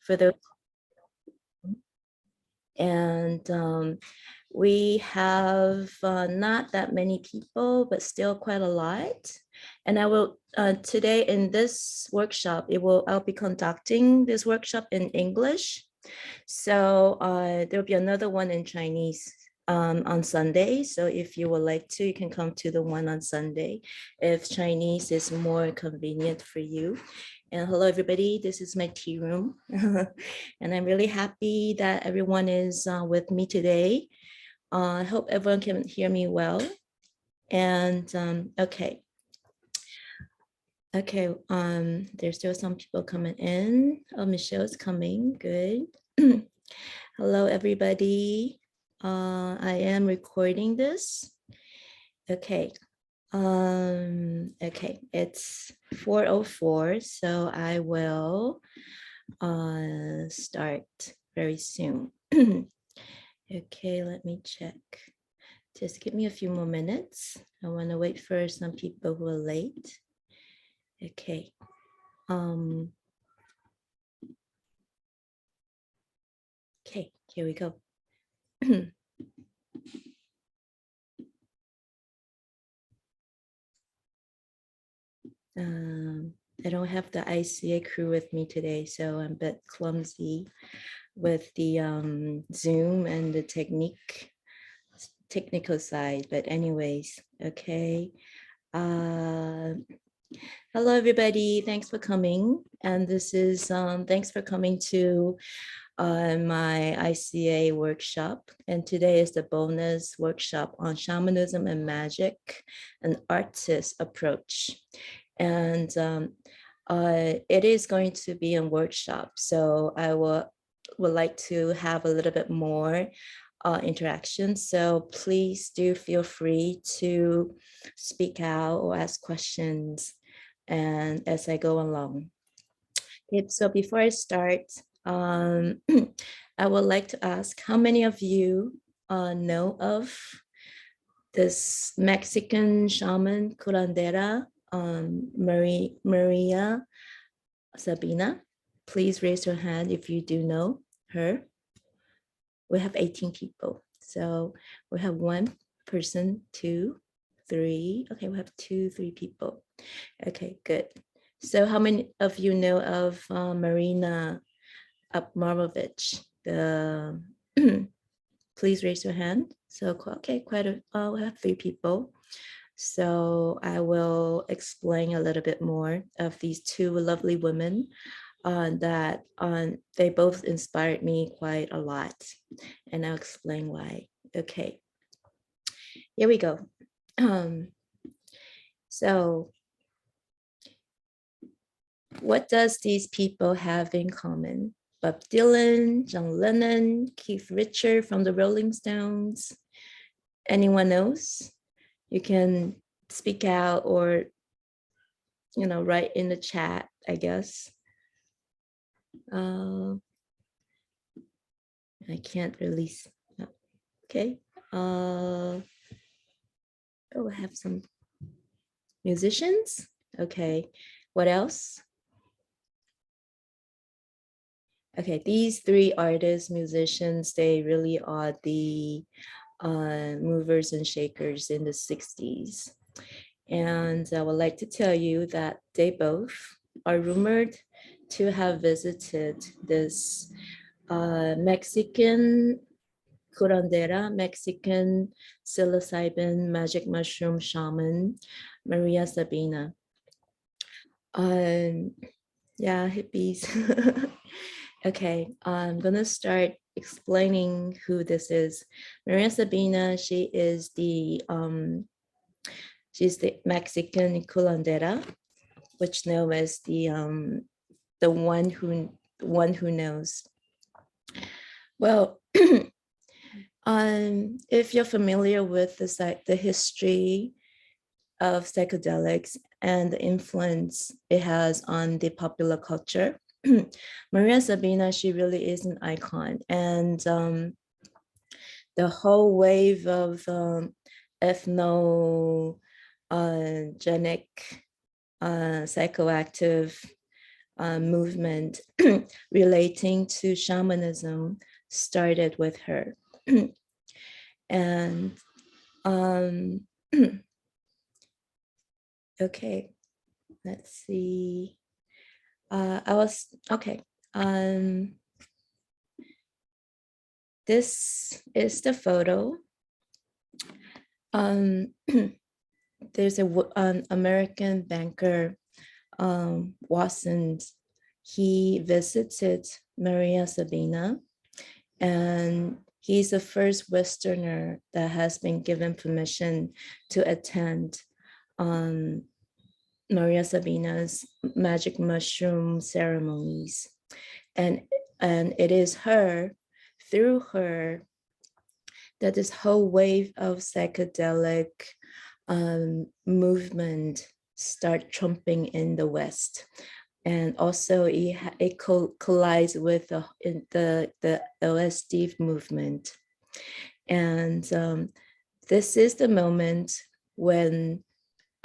for those. And we have not that many people, but still quite a lot. And I will today in this workshop, I'll be conducting this workshop in English. So there'll be another one in Chinese on Sunday. So if you would like to, you can come to the one on Sunday if Chinese is more convenient for you. And hello, everybody. This is my tea room. And I'm really happy that everyone is with me today. I hope everyone can hear me well. And okay. Okay, there's still some people coming in. Oh, Michelle's coming, good. Hello, everybody. I am recording this. Okay. Okay, it's 4:04, so I will start very soon. Okay, let me check. Just give me a few more minutes. I want to wait for some people who are late. Okay. Okay, here we go. I don't have the ICA crew with me today, so I'm a bit clumsy with the Zoom and the technical side. But anyways, okay. Hello, everybody. Thanks for coming. And this is thanks for coming to my ICA workshop. And today is the bonus workshop on shamanism and magic, an artist approach. And it is going to be a workshop. So I would like to have a little bit more interaction. So please do feel free to speak out or ask questions and as I go along. Okay, so before I start, I would like to ask how many of you know of this Mexican shaman curandera, Maria Sabina? Please raise your hand if you do know her. We have 18 people. So we have one person, 2, 3. Okay, we have 2, 3 people. Okay, good. So how many of you know of Marina Abmarovich? Please raise your hand. So, okay, we have 3 people. So I will explain a little bit more of these 2 lovely women that they both inspired me quite a lot. And I'll explain why. Okay, here we go. So what does these people have in common? Bob Dylan, John Lennon, Keith Richards from the Rolling Stones. Anyone else? You can speak out or, write in the chat, I guess. I can't release. Okay. Oh, I have some musicians. Okay. What else? Okay, these 3 artists, musicians, they really are the movers and shakers in the 60s. And I would like to tell you that they both are rumored to have visited this Mexican curandera, Mexican psilocybin magic mushroom shaman, Maria Sabina. Yeah, hippies. Okay, I'm gonna start explaining who this is. Maria Sabina, she's the Mexican curandera, which known as the one who knows. Well, if you're familiar with the history of psychedelics and the influence it has on the popular culture, Maria Sabina, she really is an icon. And the whole wave of ethnogenic, psychoactive movement relating to shamanism started with her. And okay, let's see. Okay. This is the photo. There's an American banker, Watson. He visited Maria Sabina, and he's the first Westerner that has been given permission to attend Maria Sabina's magic mushroom ceremonies. And it is through her, that this whole wave of psychedelic movement start trumping in the West. And also it collides with the LSD movement. And this is the moment when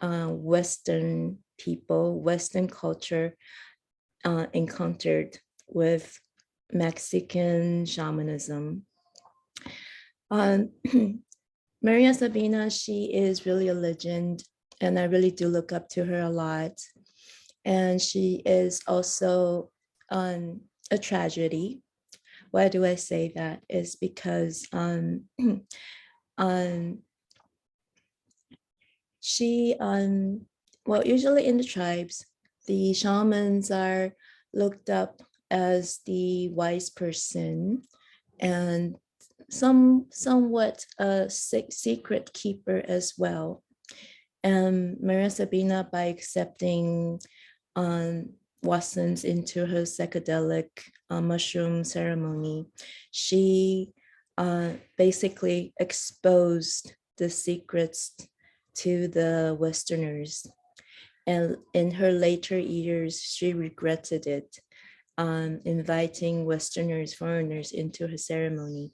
Western people, Western culture encountered with Mexican shamanism. Maria Sabina, she is really a legend, and I really do look up to her a lot. And she is also a tragedy. Why do I say that? Is because she well, usually in the tribes, the shamans are looked up as the wise person and somewhat a secret keeper as well. And Maria Sabina, by accepting Watsons into her psychedelic mushroom ceremony, she basically exposed the secrets to the Westerners. And in her later years, she regretted it, inviting Westerners, foreigners into her ceremony.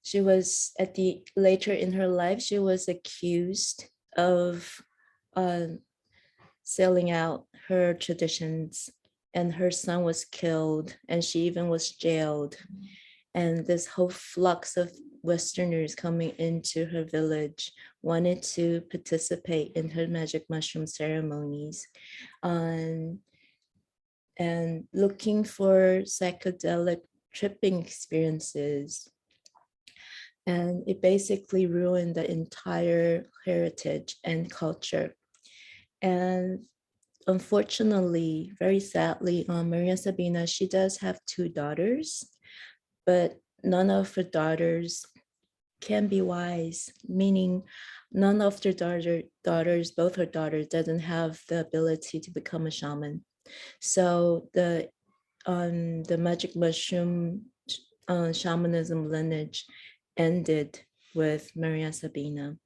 She was at the later in her life, she was accused of selling out her traditions, and her son was killed, and she even was jailed. And this whole flux of Westerners coming into her village wanted to participate in her magic mushroom ceremonies, and looking for psychedelic tripping experiences. And it basically ruined the entire heritage and culture. And unfortunately, very sadly, Maria Sabina, she does have two daughters, but none of her daughters can be wise, meaning none of their daughters, both her daughters, doesn't have the ability to become a shaman. So the magic mushroom shamanism lineage ended with Maria Sabina.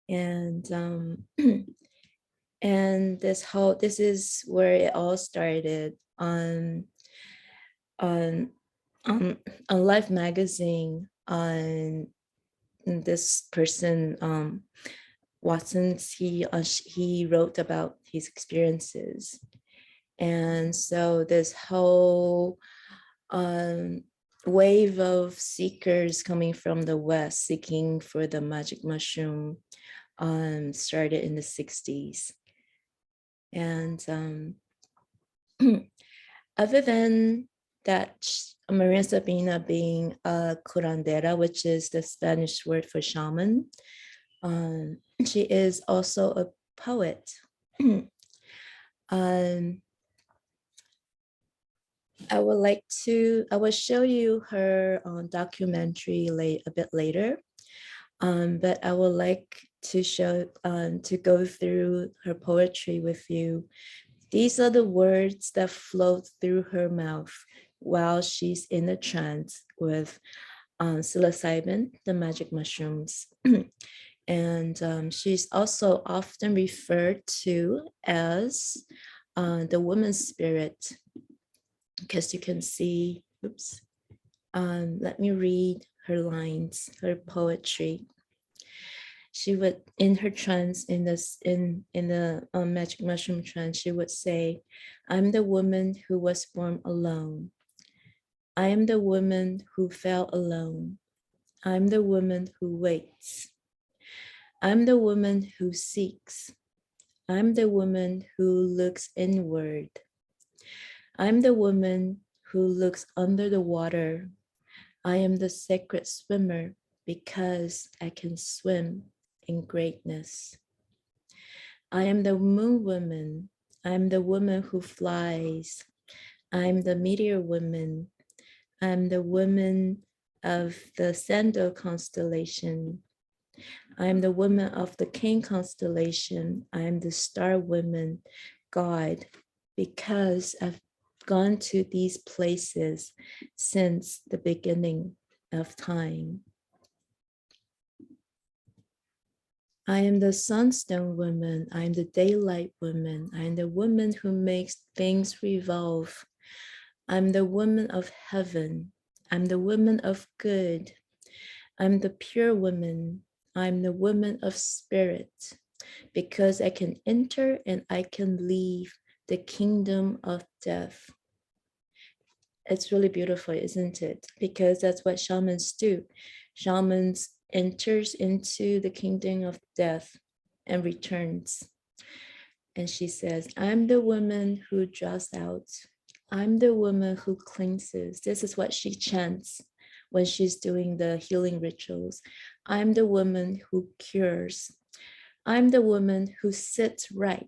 And and this is where it all started on on on Life magazine. On this person, Watson, he wrote about his experiences. And so this whole wave of seekers coming from the West seeking for the magic mushroom started in the 60s. And other than that, Maria Sabina being a curandera, which is the Spanish word for shaman, she is also a poet. I will show you her documentary a bit later, but I would like to to go through her poetry with you. These are the words that float through her mouth while she's in a trance with psilocybin, the magic mushrooms. And she's also often referred to as the woman's spirit, because you can see, oops, let me read her lines, her poetry. she would, in her trance, in the magic mushroom trance, she would say, I'm the woman who was born alone. I am the woman who fell alone. I'm the woman who waits. I'm the woman who seeks. I'm the woman who looks inward. I'm the woman who looks under the water. I am the sacred swimmer because I can swim in greatness. I am the moon woman. I am the woman who flies. I am the meteor woman. I am the woman of the Sandal constellation. I am the woman of the King constellation. I am the star woman, God, because I've gone to these places since the beginning of time. I am the sunstone woman. I am the daylight woman. I am the woman who makes things revolve. I'm the woman of heaven. I'm the woman of good. I'm the pure woman. I'm the woman of spirit, because I can enter and I can leave the kingdom of death. It's really beautiful, isn't it? Because that's what shamans do. Shamans enters into the kingdom of death and returns. And she says, I'm the woman who draws out. I'm the woman who cleanses. This is what she chants when she's doing the healing rituals. I'm the woman who cures. I'm the woman who sits right.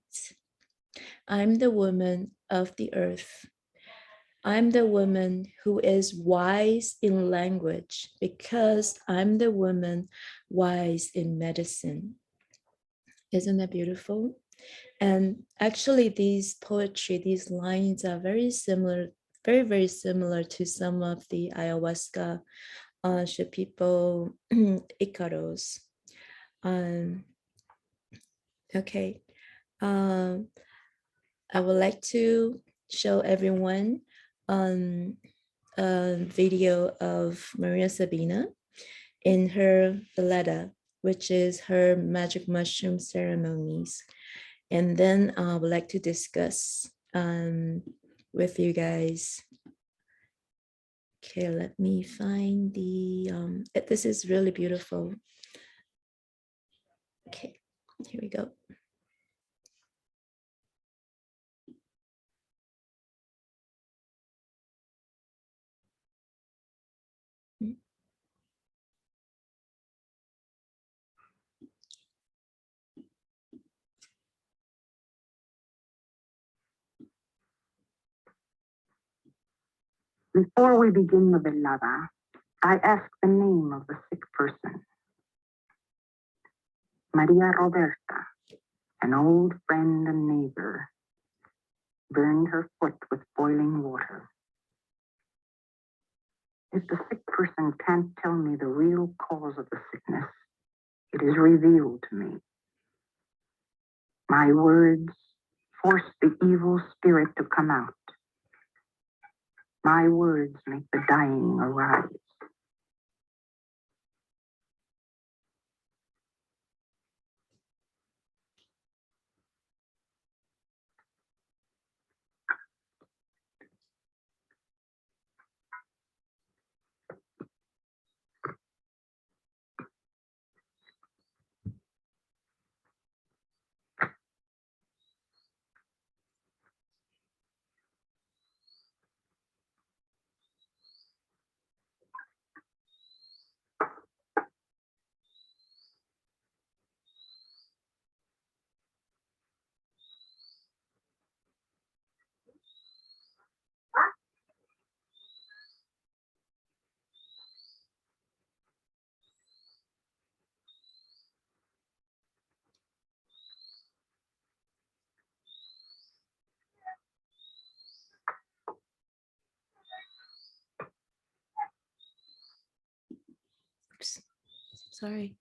I'm the woman of the earth. I'm the woman who is wise in language because I'm the woman wise in medicine. Isn't that beautiful? And actually these poetry, these lines are very similar, very, very similar to some of the ayahuasca Shipipo Icaros. Okay. I would like to show everyone a video of Maria Sabina in her Valletta, which is her magic mushroom ceremonies. And then I would like to discuss with you guys. Okay, let me find the, this is really beautiful. Okay, here we go. Before we begin the velada, I ask the name of the sick person. Maria Roberta, an old friend and neighbor, burned her foot with boiling water. If the sick person can't tell me the real cause of the sickness, it is revealed to me. My words force the evil spirit to come out. My words make the dying arise. Oops, sorry.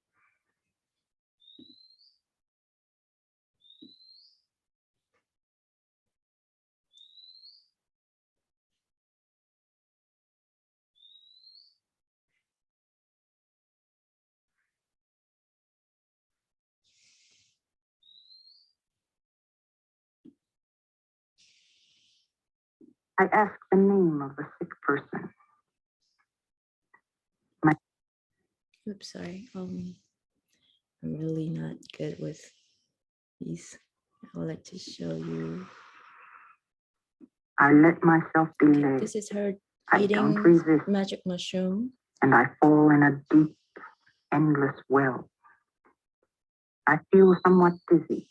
I ask the name of the sick person. Oops, sorry. I'm really not good with these. I would like to show you. I let myself be Okay, led. this is her I eating don't resist, magic mushroom. and I fall in a deep, endless well. I feel somewhat dizzy.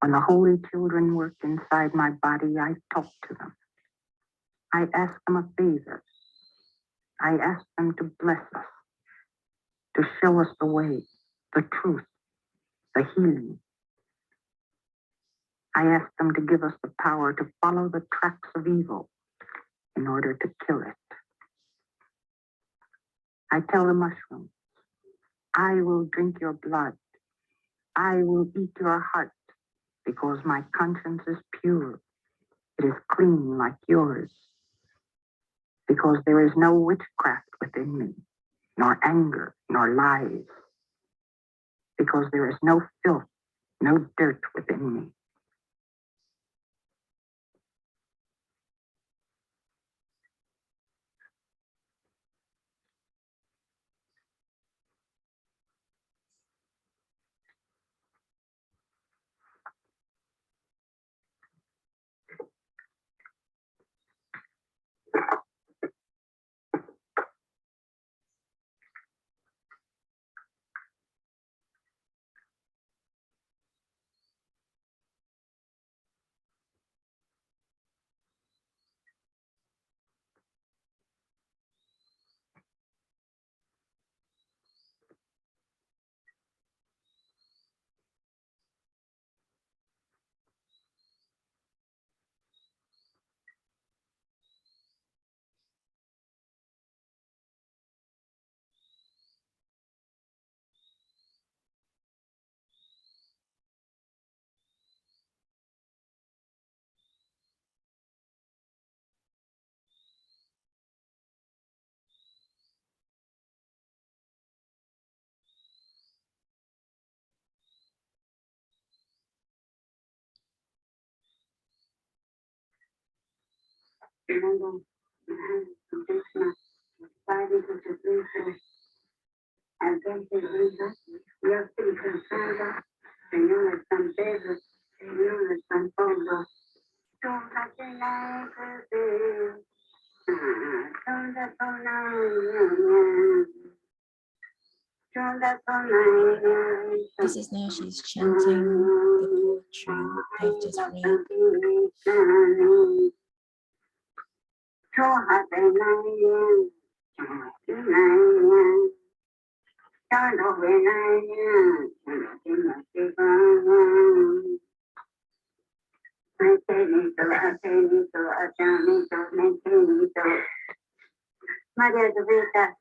When the holy children work inside my body, I talk to them. I ask them a favor. I ask them to bless us, to show us the way, the truth, the healing. I ask them to give us the power to follow the tracks of evil in order to kill it. I tell the mushroom, I will drink your blood. I will eat your heart because my conscience is pure. It is clean like yours. Because there is no witchcraft within me, nor anger, nor lies. Because there is no filth, no dirt within me. Señor San Pedro, Señor San Pablo, This is now she's chanting the poetry I've just read. Maria Jovita,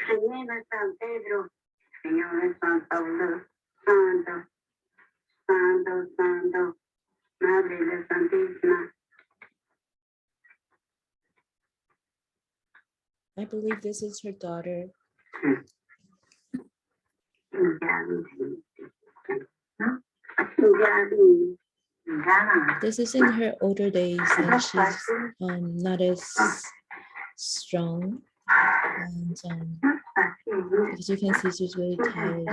Señor San Pedro, Señor San Pablo, Santo, Santo, Santo, Madre de Santísima. I believe this is her daughter. This is in her older days, and she's not as strong, and as you can see, she's really tired.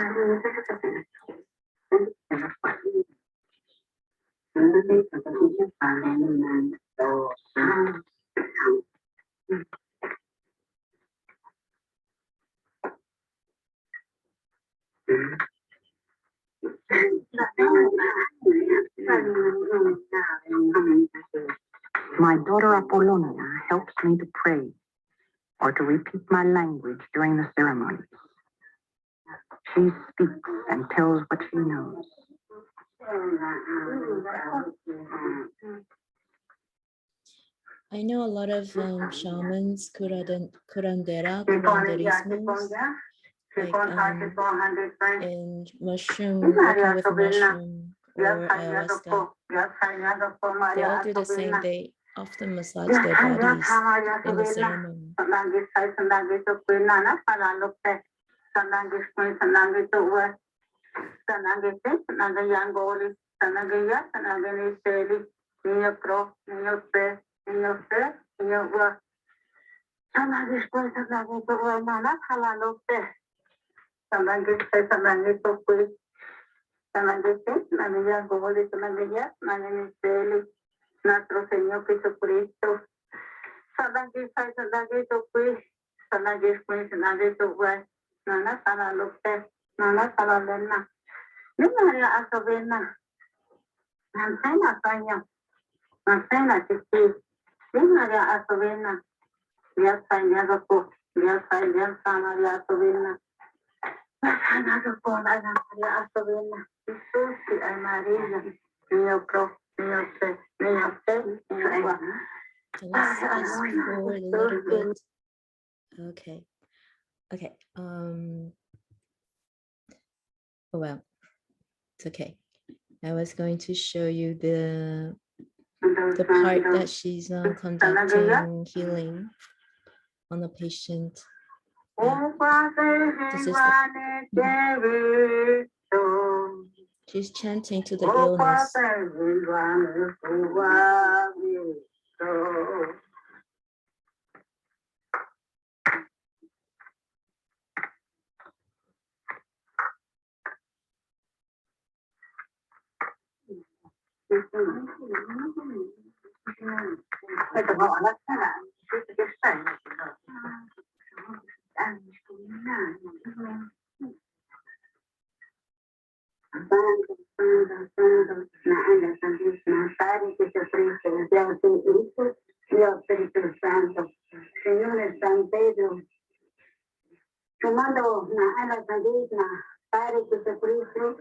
My daughter Apollonia helps me to pray or to repeat my language during the ceremonies. She speaks and tells what she knows. I know a lot of shamans, curanderismos, like in mushroom, working with mushroom or ayahuasca. They all do the same. They often massage their bodies in the ceremony. Nuestro Señor Jesucristo, So let's fast forward a little bit. Okay. Okay. Well, it's okay. I was going to show you the part that she's conducting healing on the patient. This is she's chanting to the illness. Señor San Pedro, tomando una ala sanguínea, Padre Jesucristo,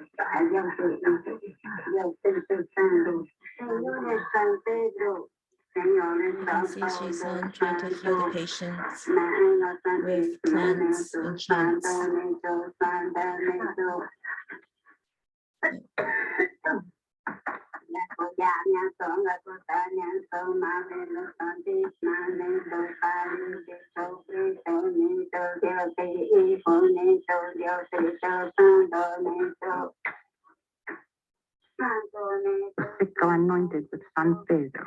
Dios Espíritu Santo, Señor San Pedro, Señor San You can see she's trying to heal the patients with plants and chants. Pico anointed with San Pedro.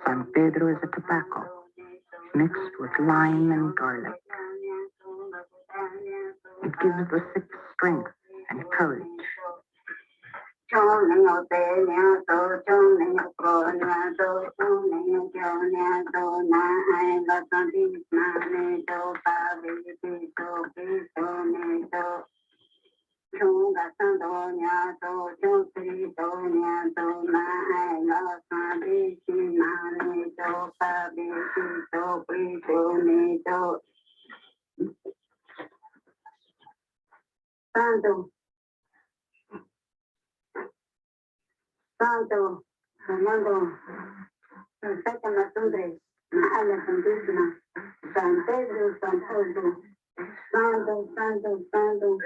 San Pedro is a tobacco mixed with lime and garlic. It gives the sick strength and courage. Santo, Santo, Fernando, saca la sangre, la ala santísima, San Pedro, San Pedro, Santo, Santo, Santo.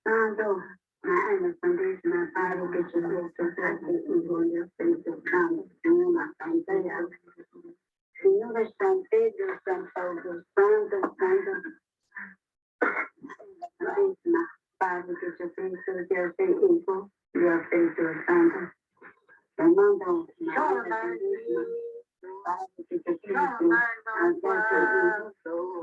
Santo, la ala santísima, Padre que se Santo, y Dios Espíritu Santo, Señor San Pedro. Señor San Pedro, San Pablo, Santo, Santo, Padre Jesucristo, Dios el Hijo, Dios Espíritu Santo, Fernando, Padre Jesucristo, Dios el Hijo,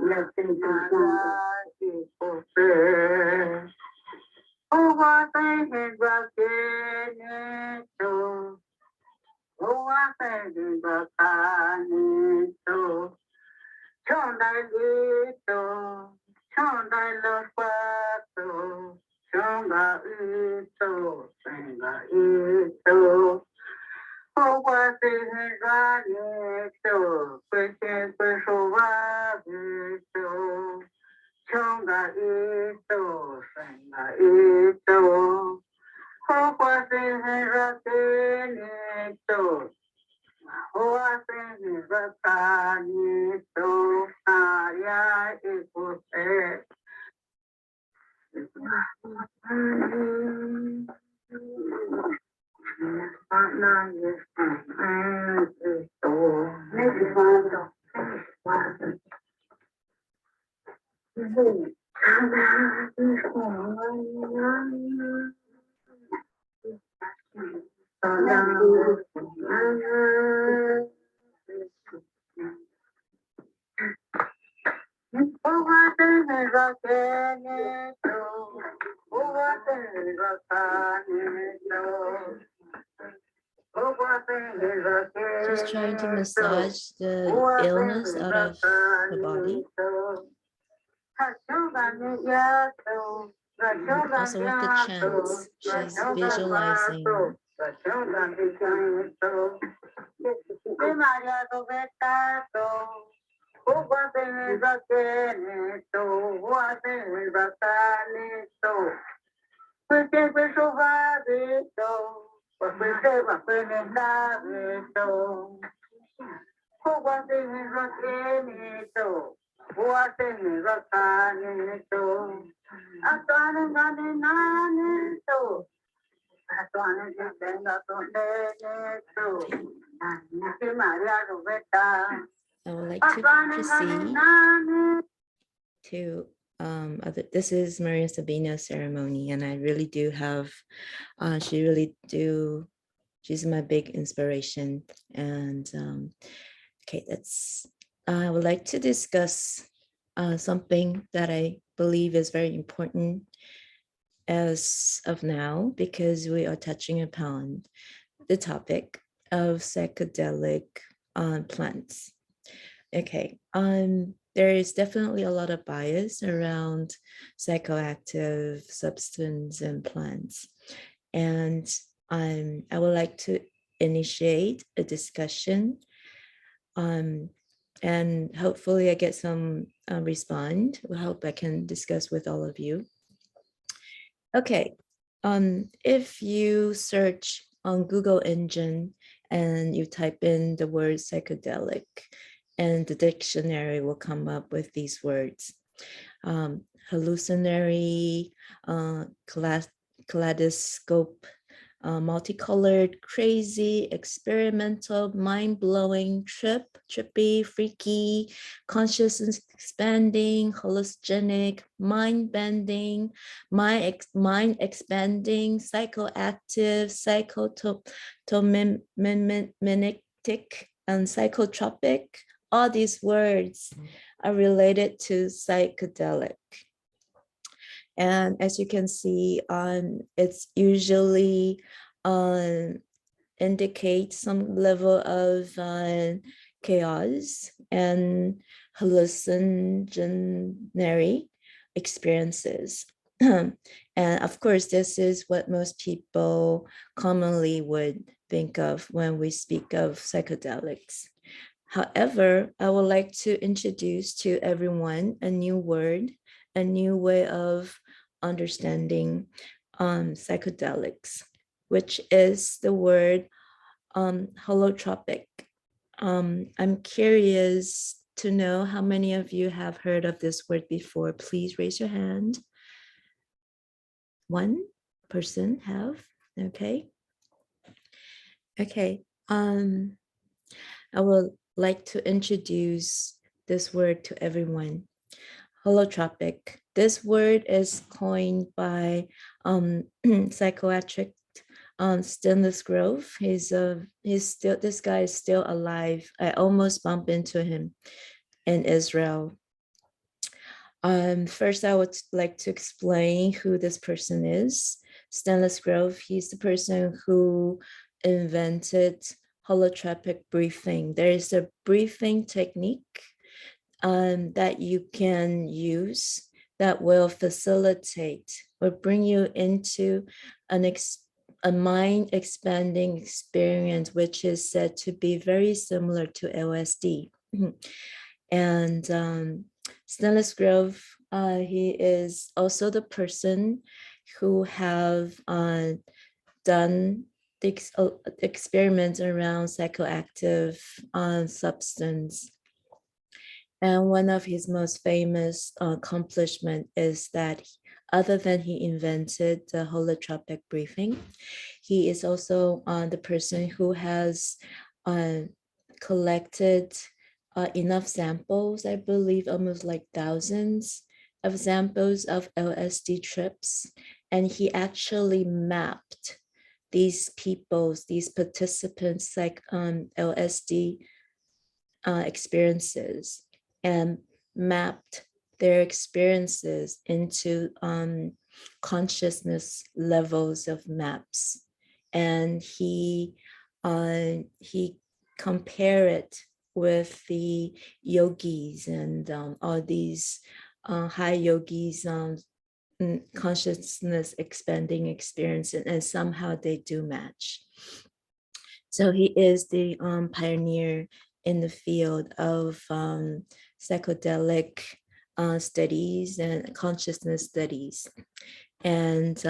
Just trying to massage the illness out of the body. Also with the chants, she's visualizing. I would like to proceed to this is Maria Sabina's ceremony, and I really do have she's my big inspiration. And okay, I would like to discuss something that I believe is very important as of now, because we are touching upon the topic of psychedelic plants. Okay, there is definitely a lot of bias around psychoactive substance and plants. And I would like to initiate a discussion, and hopefully I get some respond. I hope I can discuss with all of you. Okay, if you search on Google engine and you type in the word psychedelic, and the dictionary will come up with these words: hallucinatory, kaleidoscope, multicolored, crazy, experimental, mind-blowing, trippy, freaky, consciousness expanding, hallucinogenic, mind-bending, mind expanding, psychoactive, psychotomimetic, and psychotropic. All these words are related to psychedelic. And as you can see, it's usually indicate some level of chaos and hallucinatory experiences. And of course, this is what most people commonly would think of when we speak of psychedelics. However, I would like to introduce to everyone a new word, a new way of understanding psychedelics, which is the word holotropic. I'm curious to know how many of you have heard of this word before. Please raise your hand. One person have. Okay. Okay. I would like to introduce this word to everyone. Holotropic. This word is coined by psychiatric Stillness Grove. This guy is still alive. I almost bumped into him in Israel First, I would like to explain who this person is. Stanley Grove, he's the person who invented holotropic breathing. There is a breathing technique that you can use that will facilitate or bring you into a mind expanding experience, which is said to be very similar to LSD. And Stanley Grove, he is also the person who have done the experiments around psychoactive substance. And one of his most famous accomplishment is that other than he invented the holotropic breathing, he is also the person who has collected enough samples, I believe almost like thousands of samples of LSD trips. And he actually mapped these people's, these participants like LSD experiences and mapped their experiences into consciousness levels of maps. And he compared it with the yogis and all these high yogis consciousness expanding experience, and somehow they do match. So he is the pioneer in the field of psychedelic studies and consciousness studies. And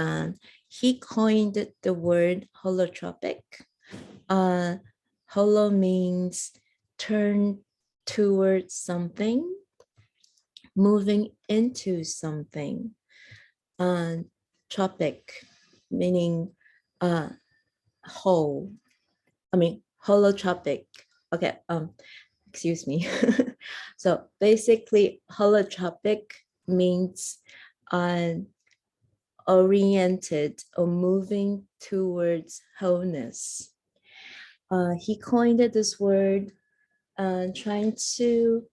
he coined the word holotropic. Holo means turn towards something, moving into something. Tropic, meaning whole. I mean, holotropic. Okay, excuse me. So basically, holotropic means oriented or moving towards wholeness. He coined this word, trying to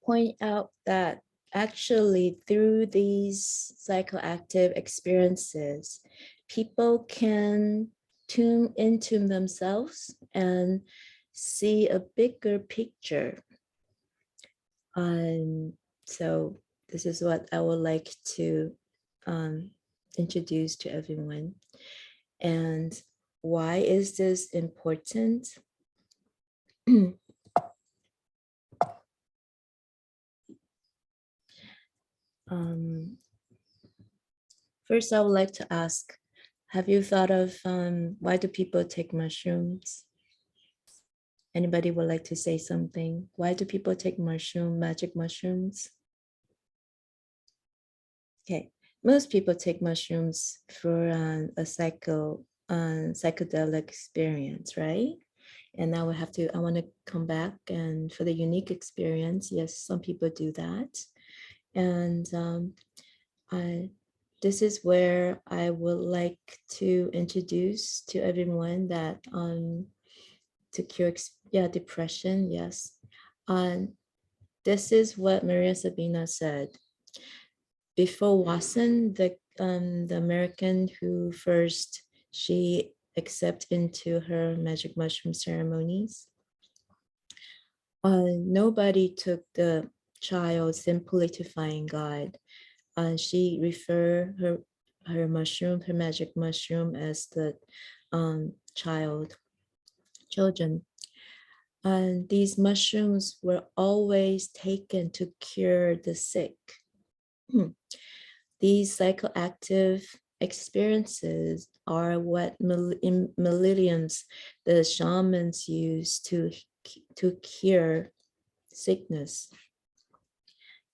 point out that actually through these psychoactive experiences, people can tune into themselves and see a bigger picture. So this is what I would like to introduce to everyone. And why is this important? First, I would like to ask, have you thought of why do people take mushrooms? Anybody would like to say something? Why do people take magic mushrooms? Okay, most people take mushrooms for a psychedelic experience, right? And now I want to come back and for the unique experience, yes, some people do that. And this is where I would like to introduce to everyone that to cure depression, yes. This is what Maria Sabina said. Before Watson, the American who first she accepted into her magic mushroom ceremonies, nobody took the child simply to find God. She referred her mushroom, her magic mushroom, as the children. And these mushrooms were always taken to cure the sick. These psychoactive experiences are what in millenniums the shamans use to cure sickness.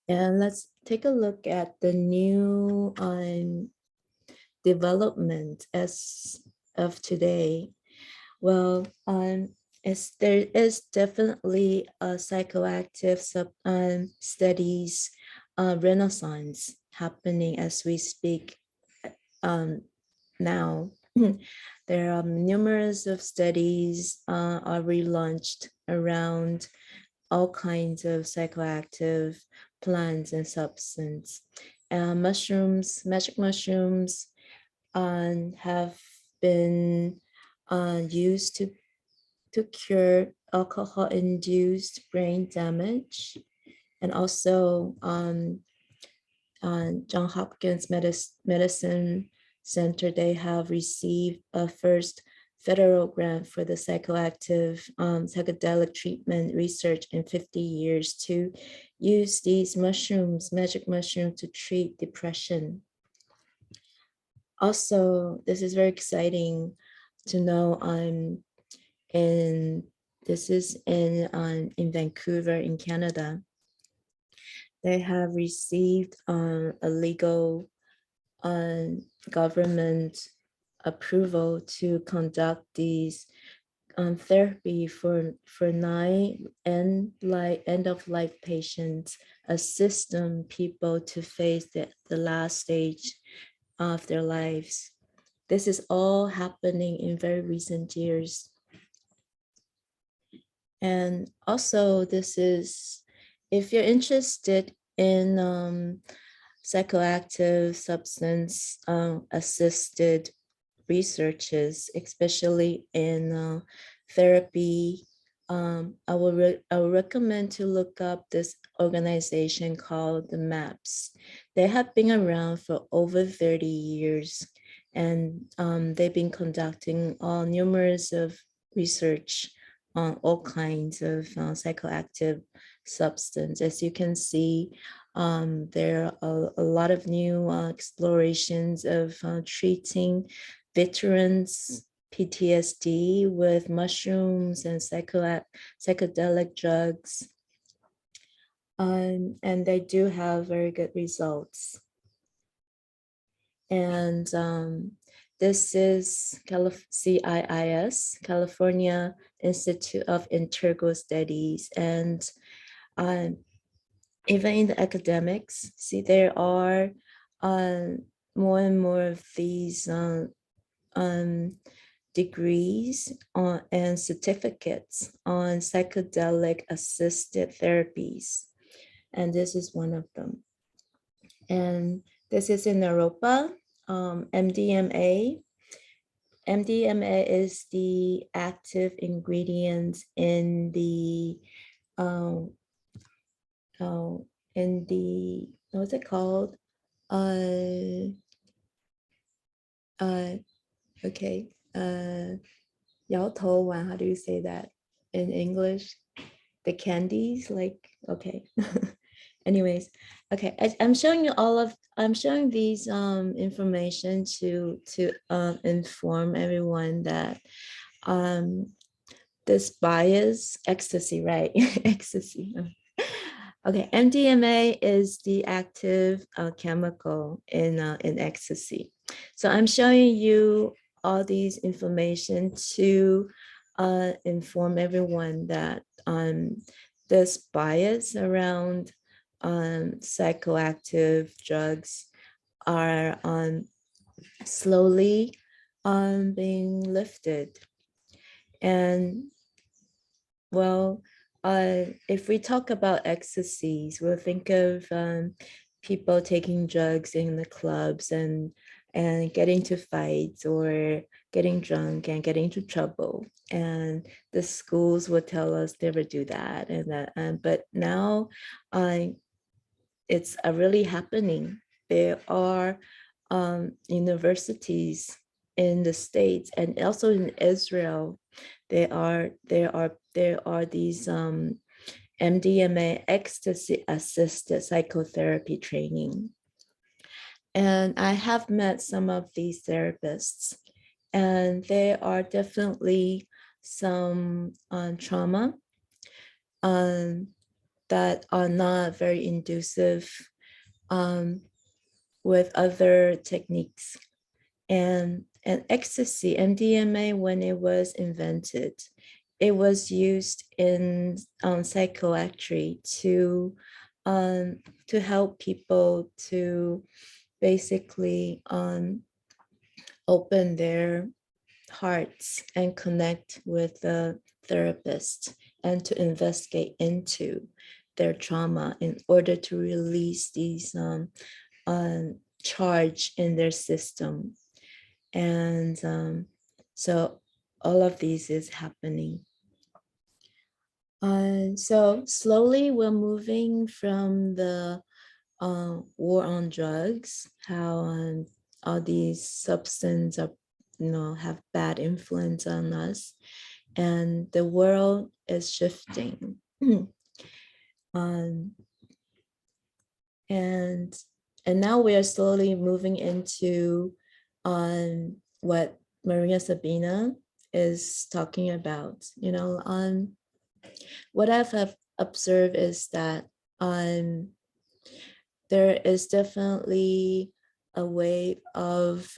And let's take a look at the new development as of today. Well, there is definitely a psychoactive studies renaissance happening as we speak now. There are numerous of studies are relaunched around all kinds of psychoactive plants and substance. Mushrooms, magic mushrooms, have been used to cure alcohol-induced brain damage, and also John Hopkins Medicine Center, they have received a first federal grant for the psychoactive psychedelic treatment research in 50 years to use these mushrooms, magic mushrooms, to treat depression. Also, this is very exciting to know. In This is in Vancouver in Canada. They have received a legal government approval to conduct these therapy for end of life patients, assist them people to face the last stage of their lives. This is all happening in very recent years. And also, this is, if you're interested in psychoactive substance assisted researches, especially in therapy, I will recommend to look up this organization called the MAPS. They have been around for over 30 years, and they've been conducting numerous of research on all kinds of psychoactive substance. As you can see, there are a lot of new explorations of treating veterans PTSD with mushrooms and psychedelic drugs. And they do have very good results. And this is CIIS, California Institute of Integral Studies. And even in the academics, see, there are more and more of these degrees and certificates on psychedelic assisted therapies. And this is one of them. And this is in Europa, MDMA. MDMA is the active ingredient in the what's it called? Okay. 摇头丸, how do you say that in English? The candies, like, okay. Anyways, okay, I'm showing you I'm showing these information to inform everyone that this bias, ecstasy, right? Ecstasy. Okay, MDMA is the active chemical in ecstasy. So I'm showing you all these information to inform everyone that this bias around psychoactive drugs are slowly being lifted. And well, if we talk about ecstasies, we'll think of people taking drugs in the clubs and getting into fights or getting drunk and getting into trouble. And the schools would tell us never do that. But now it's really happening. There are universities in the States and also in Israel. There are these MDMA ecstasy assisted psychotherapy training. And I have met some of these therapists, and there are definitely some trauma that are not very inducive with other techniques. And ecstasy, MDMA, when it was invented, it was used in psychiatry to help people to basically open their hearts and connect with the therapist and to investigate into their trauma in order to release these charge in their system. And so all of these is happening. So slowly we're moving from the war on drugs, how all these substances are, have bad influence on us, and the world is shifting. um, and now we are slowly moving into what Maria Sabina is talking about. What I've observed is that there is definitely a way of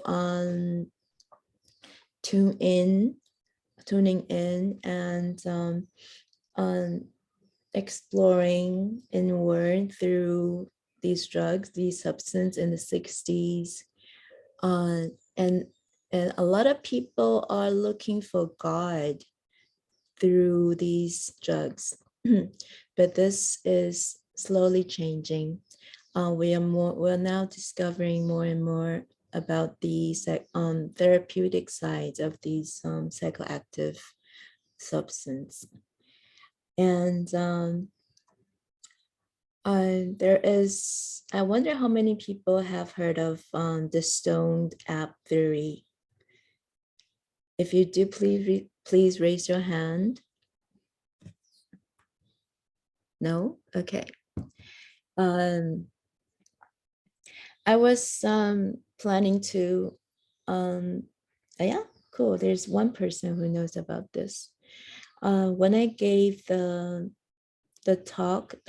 tuning in and exploring inward through these drugs, these substances in the 60s. And a lot of people are looking for God through these drugs. But this is slowly changing. We're now discovering more and more about the therapeutic sides of these psychoactive substance. And there is, I wonder how many people have heard of the stoned app theory. If you do, please raise your hand. No? Okay. I was planning to, yeah, cool. There's one person who knows about this. When I gave the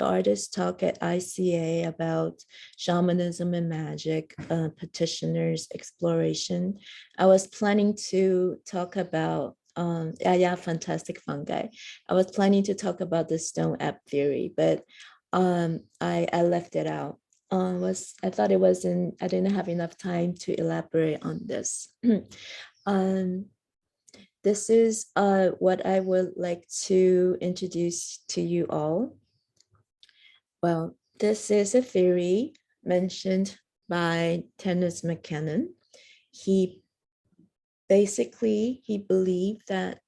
artist talk at ICA about shamanism and magic, petitioners exploration, I was planning to talk about fantastic fungi. I was planning to talk about the stone app theory, but I left it out. I thought I didn't have enough time to elaborate on this. This is what I would like to introduce to you all. Well, this is a theory mentioned by Terence McKenna. He believed that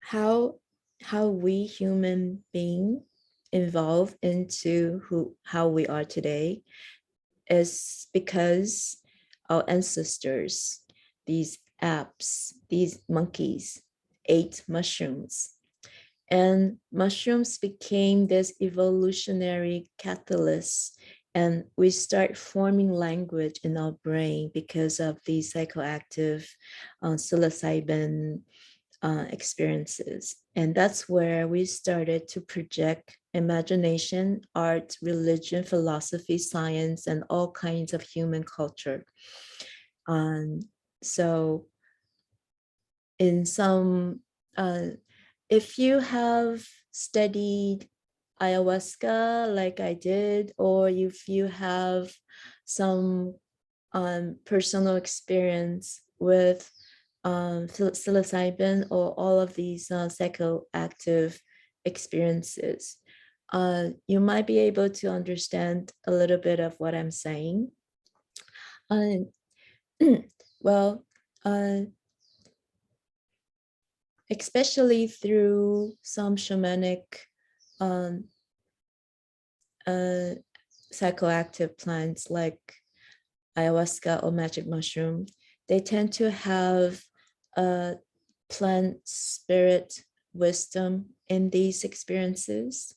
how we human beings evolve into how we are today is because our ancestors, these apes, these monkeys, ate mushrooms. And mushrooms became this evolutionary catalyst. And we start forming language in our brain because of these psychoactive psilocybin experiences. And that's where we started to project imagination, art, religion, philosophy, science, and all kinds of human culture. So in some, if you have studied ayahuasca like I did, or if you have some personal experience with psilocybin or all of these psychoactive experiences, you might be able to understand a little bit of what I'm saying. Well, especially through some shamanic psychoactive plants like ayahuasca or magic mushroom, they tend to have a plant spirit wisdom in these experiences.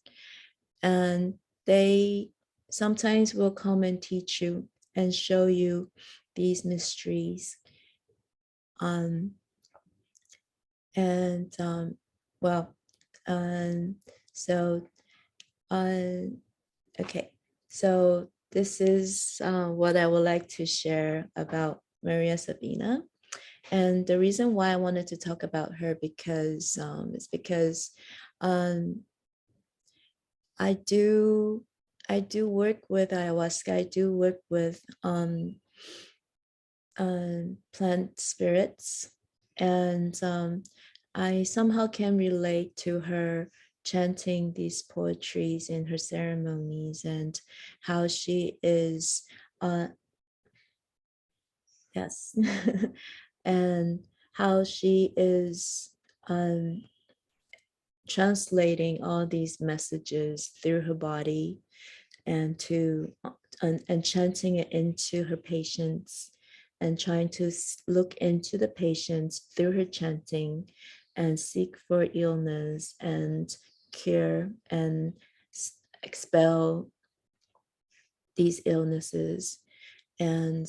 And they sometimes will come and teach you and show you these mysteries. So okay, so this is what I would like to share about Maria Sabina. And the reason why I wanted to talk about her because it's because I do work with ayahuasca. I do work with plant spirits, and I somehow can relate to her chanting these poetries in her ceremonies, and how she is, yes, and how she is um, translating all these messages through her body, and and chanting it into her patients, and trying to look into the patients through her chanting, and seek for illness and cure and expel these illnesses. And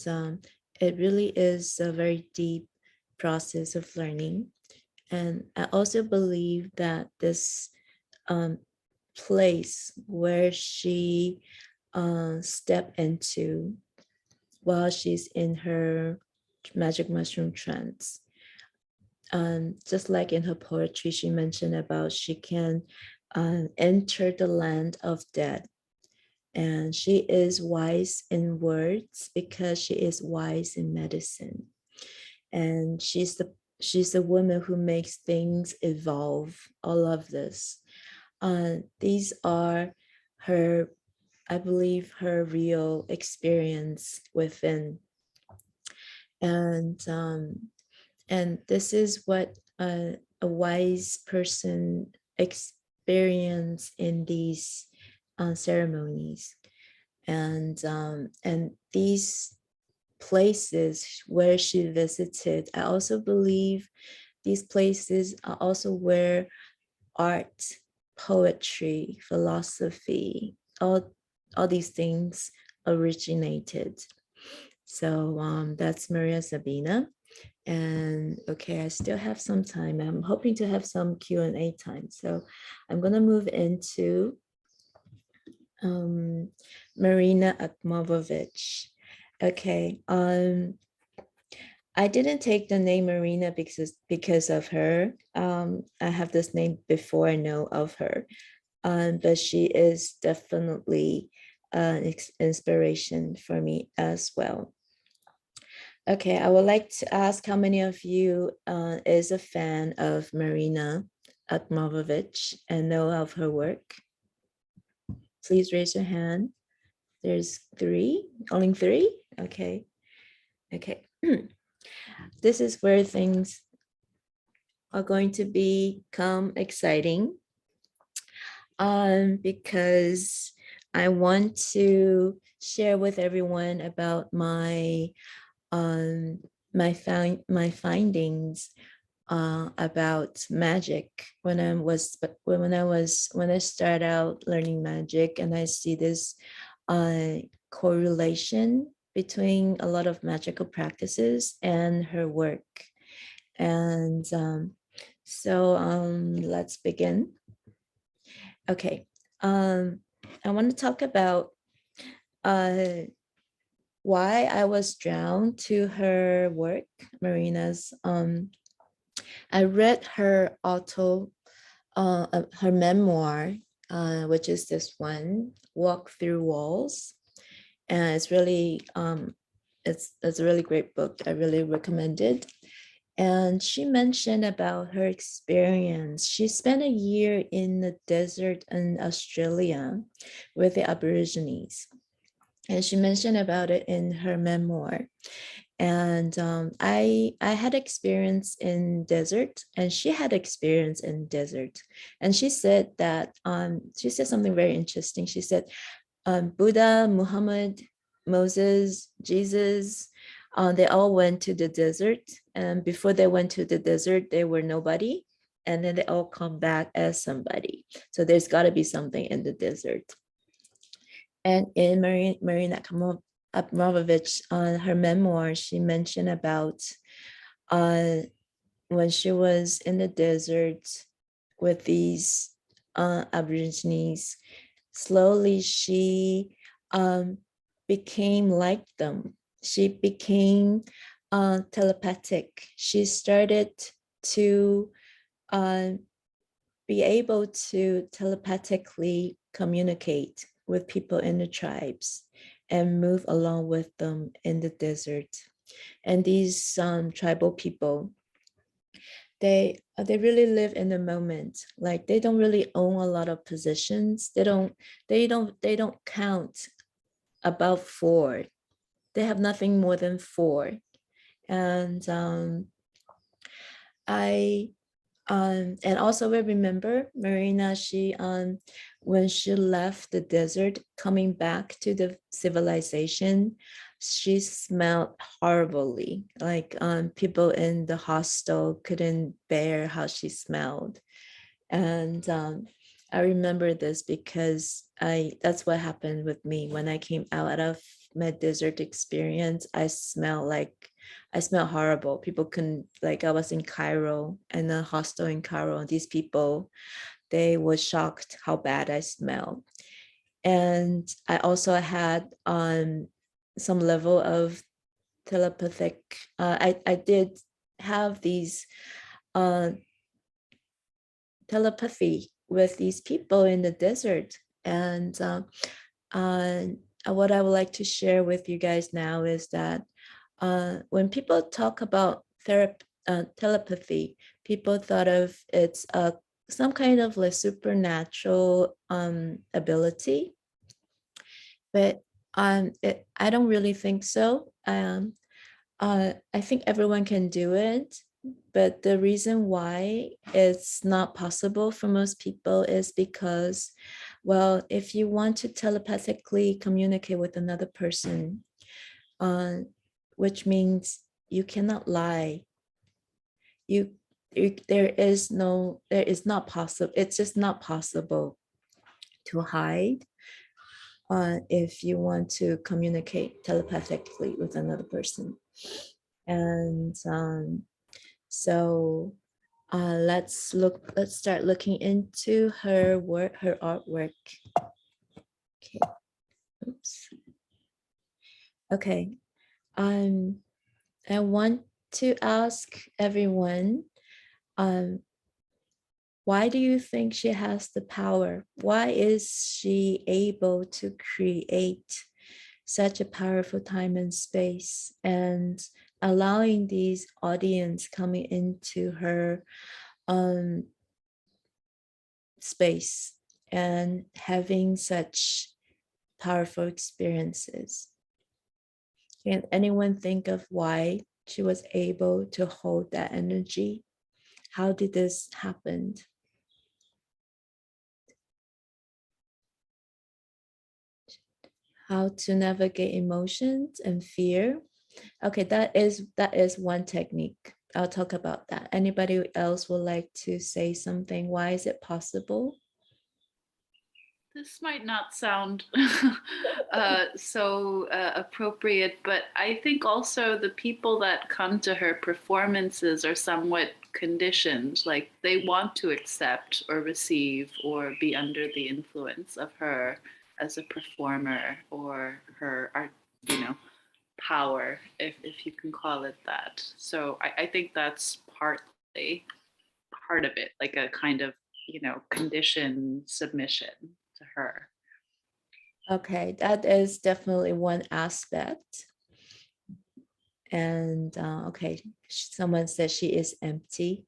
it really is a very deep process of learning. And I also believe that this um, place where she stepped into while she's in her magic mushroom trance. Just like in her poetry, she mentioned about she can enter the land of death. And she is wise in words because she is wise in medicine. And she's the woman who makes things evolve. All of this. These are her, I believe, her real experience within. And this is what a wise person experience in these ceremonies. And these places where she visited, I also believe these places are also where art, poetry, philosophy, all these things originated. So that's Maria Sabina. And okay, I still have some time. I'm hoping to have some Q&A time. So I'm going to move into Marina Akmovovich. Okay. I didn't take the name Marina because of her. I have this name before I know of her. But she is definitely an inspiration for me as well. Okay, I would like to ask how many of you is a fan of Marina Akmovovich and know of her work? Please raise your hand. There's three, only three? Okay, okay. This is where things are going to become exciting because I want to share with everyone about my findings about magic when I start out learning magic, and I see this correlation between a lot of magical practices and her work. And let's begin. Okay, I want to talk about uh, why I was drawn to her work, Marina's. I read her her memoir, which is this one, Walk Through Walls. And it's a really great book. I really recommend it. And she mentioned about her experience. She spent a year in the desert in Australia with the Aborigines. And she mentioned about it in her memoir. And I had experience in desert, and she had experience in desert. And she said that she said something very interesting. She said Buddha, Muhammad, Moses, Jesus, they all went to the desert. And before they went to the desert, they were nobody. And then they all come back as somebody. So there's got to be something in the desert. And in Marina Abramovich, on her memoir, she mentioned about when she was in the desert with these Aborigines. Slowly, she became like them. She became telepathic. She started to uh, be able to telepathically communicate with people in the tribes and move along with them in the desert. And these tribal people, they really live in the moment. Like they don't really own a lot of positions. They don't count above 4. They have nothing more than 4. And I and also I remember Marina, she when she left the desert coming back to the civilization, she smelled horribly. Like people in the hostel couldn't bear how she smelled. And I remember this because that's what happened with me when I came out of my desert experience. I smelled horrible. People couldn't, like, I was in Cairo, in a hostel in Cairo, and these people, they were shocked how bad I smelled. And I also had some level of telepathic, I did have these uh, telepathy with these people in the desert. And uh, what I would like to share with you guys now is that when people talk about telepathy, people thought of it's some kind of like supernatural ability, but I don't really think so. I think everyone can do it, but the reason why it's not possible for most people is because, well, if you want to telepathically communicate with another person, uh, which means you cannot lie. There is not possible. It's just not possible to hide if you want to communicate telepathically with another person. And so let's start looking into her work, her artwork. Okay. Oops. Okay. Um, I want to ask everyone, um, why do you think she has the power? Why is she able to create such a powerful time and space, and allowing these audience coming into her um, space and having such powerful experiences? Can anyone think of why she was able to hold that energy? How did this happen? How to navigate emotions and fear? Okay, that is one technique. I'll talk about that. Anybody else would like to say something? Why is it possible? This might not sound so appropriate, but I think also the people that come to her performances are somewhat conditioned. Like they want to accept or receive or be under the influence of her as a performer or her art, you know, power, if you can call it that. So I think that's partly part of it, like a kind of, conditioned submission to her. Okay, that is definitely one aspect. And okay, someone said she is empty.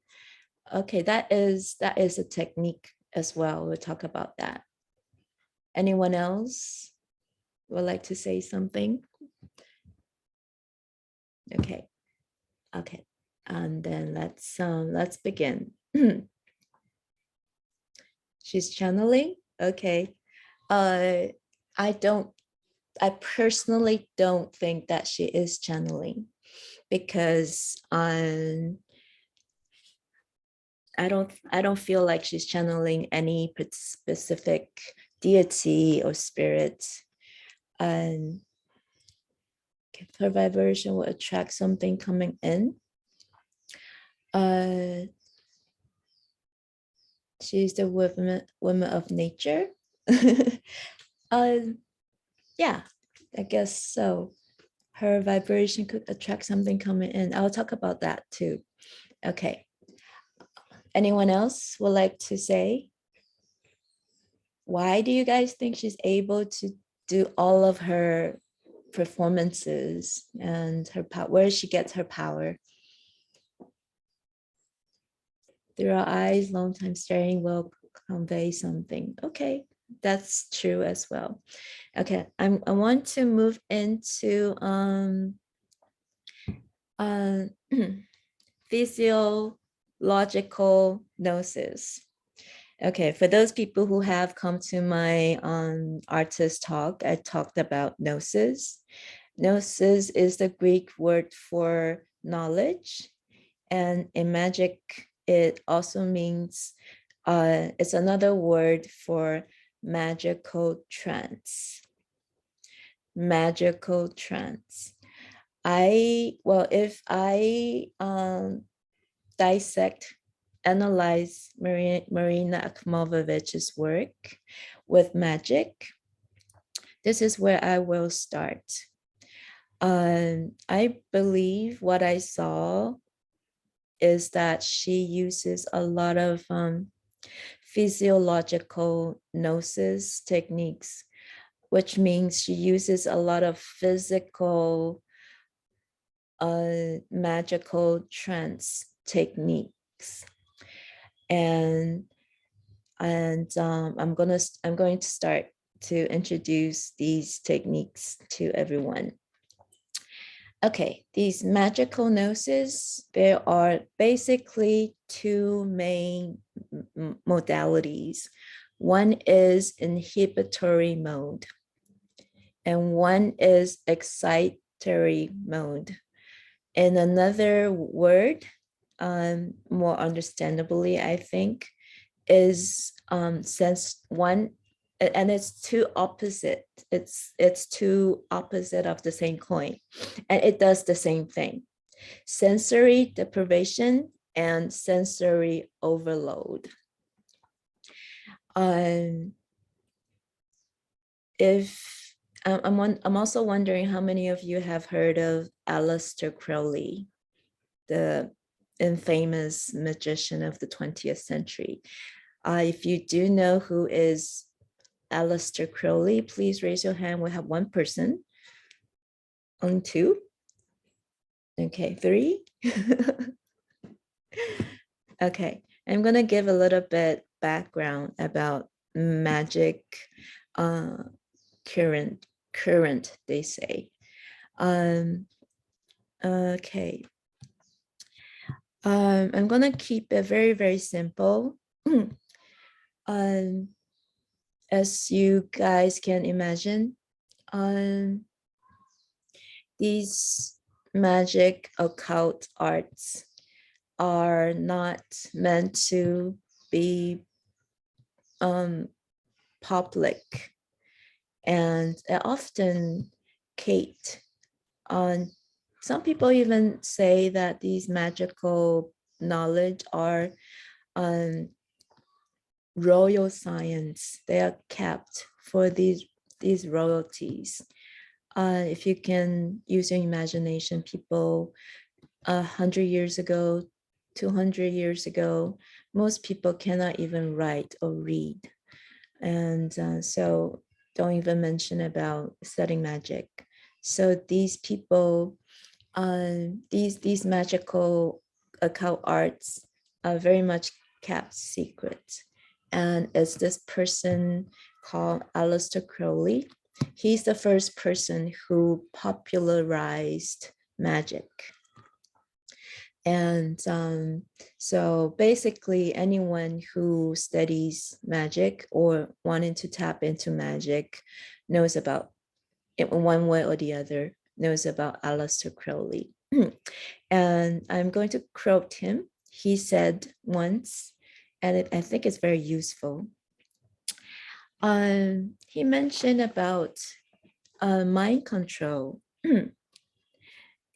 Okay, that is a technique as well. We'll talk about that. Anyone else would like to say something? Okay, okay, and then let's begin. She's channeling. Okay, uh, I don't. I personally don't think that she is channeling, because I don't feel like she's channeling any specific deity or spirit. And her vibration will attract something coming in. Uh, she's the woman of nature. uh, yeah, I guess so. Her vibration could attract something coming in. I'll talk about that too. Okay. Anyone else would like to say? Why do you guys think she's able to do all of her performances and her power? Where she gets her power? Through our eyes, long time staring will convey something. Okay, that's true as well. Okay, I want to move into uh, physiological gnosis. Okay, for those people who have come to my artist talk, I talked about gnosis. Gnosis is the Greek word for knowledge, and in magic, it also means it's another word for magical trance. Magical trance. If I dissect, analyze Marina Akhmovovich's work with magic, this is where I will start. I believe what I saw is that she uses a lot of physiological gnosis techniques, which means she uses a lot of physical magical trance techniques. And I'm going to start to introduce these techniques to everyone. Okay, these magical gnosis, there are basically two main modalities. One is inhibitory mode, and one is excitatory mode. In another word, more understandably, I think, is sense one, and it's two opposite. It's two opposite of the same coin, and it does the same thing: sensory deprivation and sensory overload. If I'm also wondering how many of you have heard of Aleister Crowley, the infamous magician of the 20th century. If you do know who is Aleister Crowley, please raise your hand. We have one person. On two. Okay, three. Okay, I'm gonna give a little bit background about magic current, they say. Okay. I'm gonna keep it very, very simple. As you guys can imagine, these magic occult arts are not meant to be public, and often Kate on some people even say that these magical knowledge are royal science. They are kept for these royalties. If you can use your imagination, people 100 years ago, 200 years ago, most people cannot even write or read. And so don't even mention about studying magic. So these people, these magical occult arts are very much kept secret. And it's this person called Aleister Crowley. He's the first person who popularized magic. And so basically anyone who studies magic or wanting to tap into magic knows about it in one way or the other, knows about Aleister Crowley. And I'm going to quote him. He said once, and I think it's very useful. He mentioned about mind control.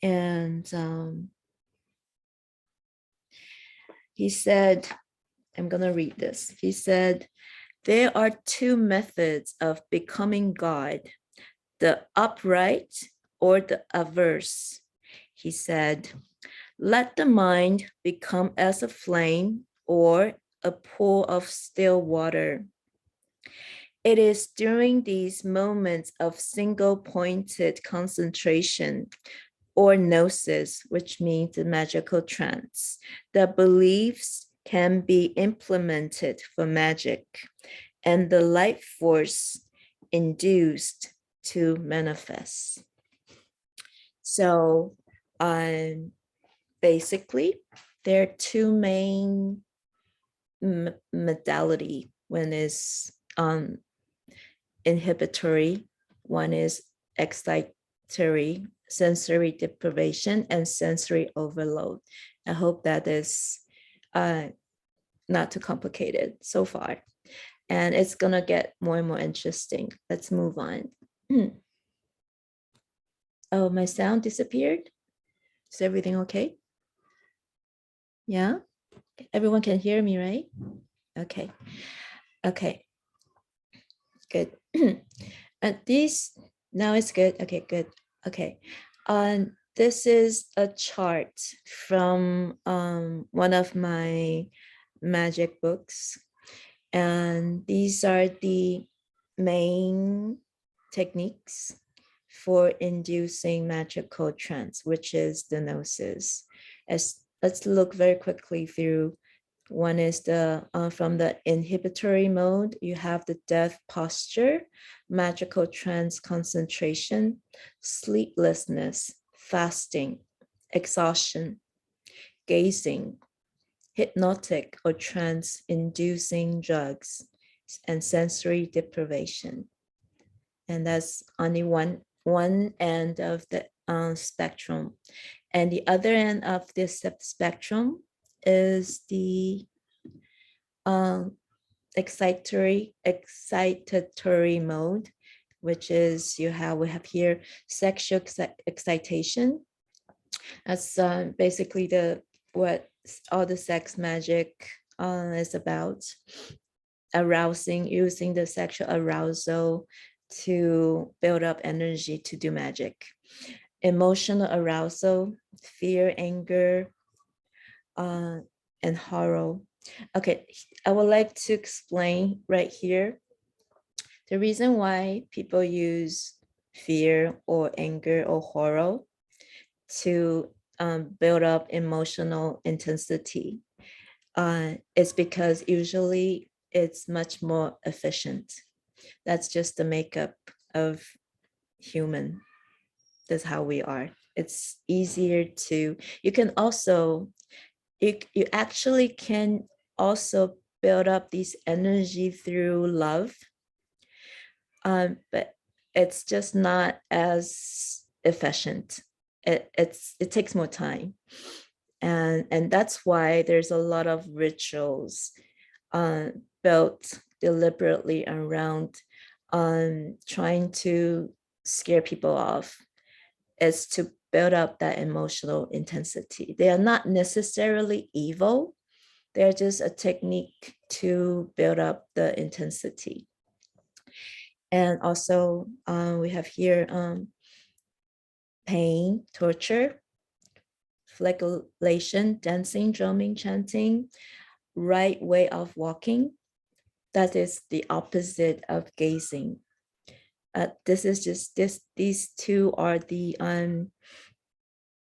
And he said, I'm going to read this. He said, there are two methods of becoming God, the upright or the averse. He said, let the mind become as a flame or a pool of still water. It is during these moments of single-pointed concentration or gnosis, which means the magical trance, that beliefs can be implemented for magic and the light force induced to manifest. So basically, there are two main modality. One is inhibitory, one is excitatory, sensory deprivation, and sensory overload. I hope that is not too complicated so far. And it's gonna get more and more interesting. Let's move on. Oh, my sound disappeared. Is everything okay? Yeah, everyone can hear me, right? Okay, okay, good. And this, now it's good. Okay, good. Okay. This is a chart from one of my magic books. And these are the main techniques for inducing magical trance, which is the gnosis. As let's look very quickly through. One is the from the inhibitory mode, you have the death posture, magical trance concentration, sleeplessness, fasting, exhaustion, gazing, hypnotic or trance inducing drugs, and sensory deprivation. And that's only one end of the spectrum. And the other end of this spectrum is the excitatory mode, which is we have here sexual excitation. That's basically what all the sex magic is about. Arousing, using the sexual arousal to build up energy to do magic. Emotional arousal, fear, anger, and horror. Okay, I would like to explain right here the reason why people use fear or anger or horror to build up emotional intensity. Is because usually it's much more efficient. That's just the makeup of human. That's how we are. It's easier to, you can also, you actually can also build up this energy through love, but it's just not as efficient. It takes more time, and that's why there's a lot of rituals built deliberately around trying to scare people off, is to build up that emotional intensity. They are not necessarily evil. They're just a technique to build up the intensity. And also we have here pain, torture, flagellation, dancing, drumming, chanting, right way of walking. That is the opposite of gazing. This is just these two are the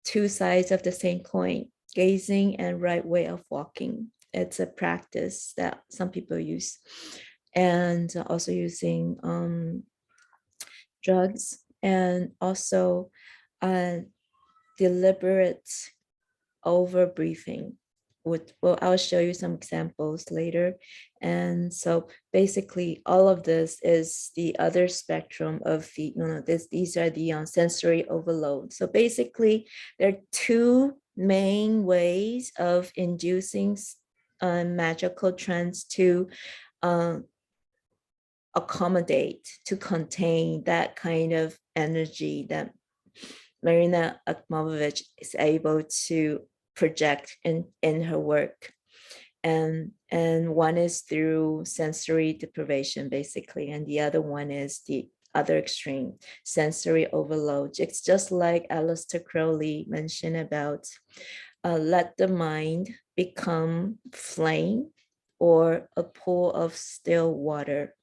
two sides of the same coin, gazing and right way of walking. It's a practice that some people use. And also using drugs, and also deliberate over breathing. Well, I'll show you some examples later. And so basically all of this is the other spectrum of these are the sensory overload. So basically there are two main ways of inducing magical trance to accommodate, to contain that kind of energy that Marina Akhmatovich is able to project in her work. And one is through sensory deprivation, basically, and the other one is the other extreme, sensory overload. It's just like Aleister Crowley mentioned about let the mind become flame or a pool of still water.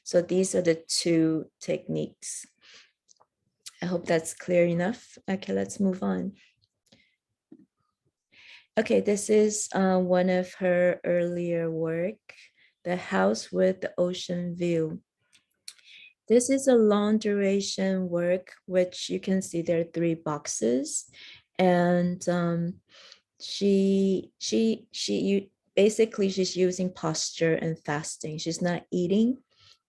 So these are the two techniques. I hope that's clear enough. Okay, let's move on. Okay, this is one of her earlier work, The House with the Ocean View. This is a long duration work, which you can see there are 3 boxes. And basically she's using posture and fasting. She's not eating,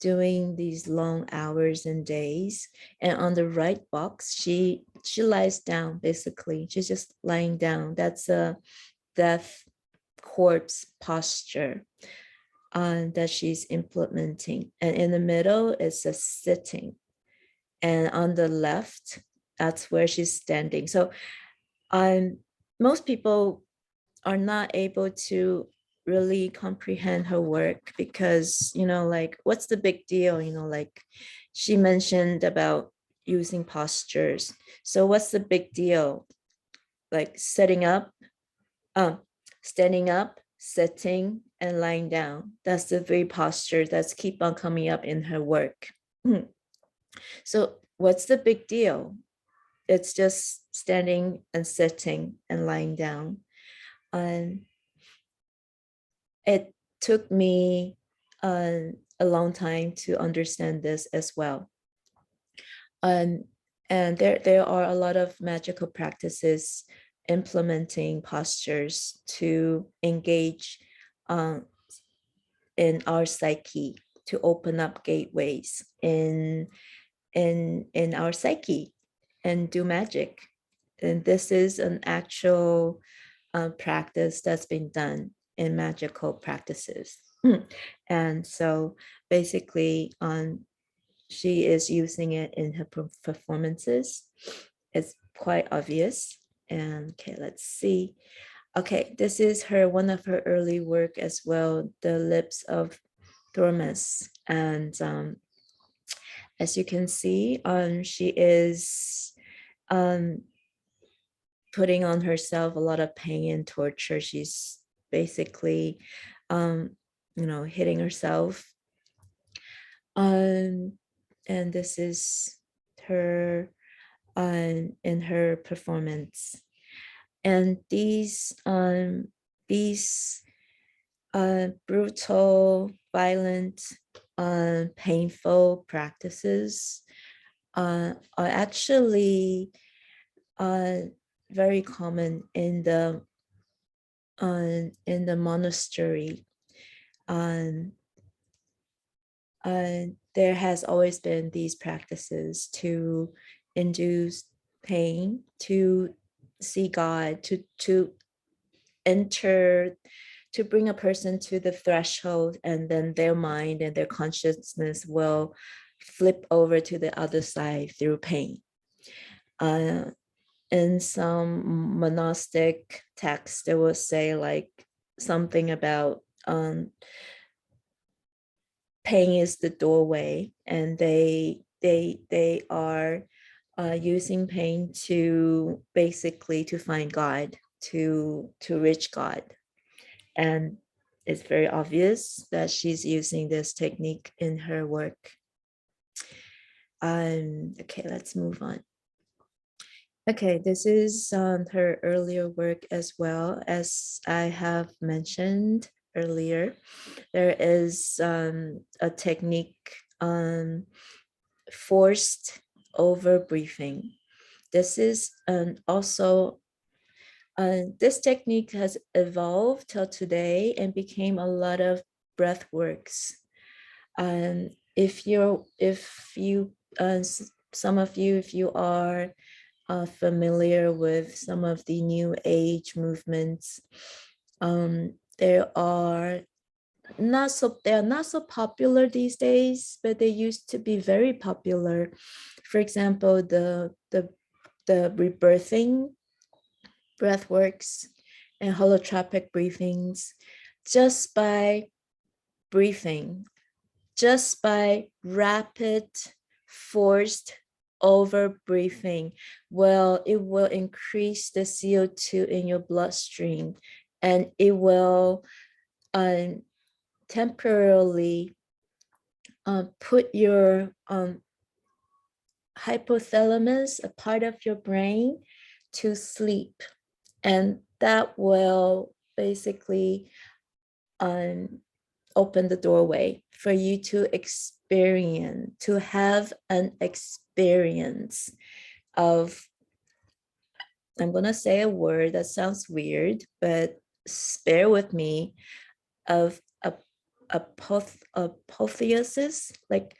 doing these long hours and days. And on the right box, she lies down. Basically, she's just lying down. That's a death corpse posture that she's implementing. And in the middle is a sitting, and on the left, that's where she's standing. So most people are not able to really comprehend her work because, like, what's the big deal? Like she mentioned about using postures. So what's the big deal? Like setting up, standing up, sitting, and lying down. That's the 3 postures that's keep on coming up in her work. So what's the big deal? It's just standing and sitting and lying down. And it took me a long time to understand this as well. And there are a lot of magical practices implementing postures to engage in our psyche, to open up gateways in our psyche and do magic. And this is an actual practice that's been done in magical practices. And so basically she is using it in her performances. It's quite obvious. And okay, let's see. Okay, this is one of her early work as well, The Lips of Thormus. And as you can see, she is putting on herself a lot of pain and torture. She's basically, hitting herself. And this is her in her performance. And these brutal, violent, painful practices are actually very common in the monastery. There has always been these practices to induce pain, to see God, to enter, to bring a person to the threshold, and then their mind and their consciousness will flip over to the other side through pain. In some monastic texts, they will say like something about pain is the doorway, and they are using pain to basically to find God, to reach God. And it's very obvious that she's using this technique in her work. Okay, let's move on. Okay, this is her earlier work as well. As I have mentioned earlier, there is a technique on forced over breathing. This is also this technique has evolved till today and became a lot of breath works. If some of you, if you are familiar with some of the new age movements, they are not so popular these days, but they used to be very popular. For example, the rebirthing breath works and holotropic breathings. Just by breathing, just by rapid forced over breathing, well, it will increase the CO2 in your bloodstream, and it will temporarily put your hypothalamus, a part of your brain, to sleep. And that will basically open the doorway for you to experience, to have an experience of, I'm going to say a word that sounds weird, but bear with me, of apotheosis, like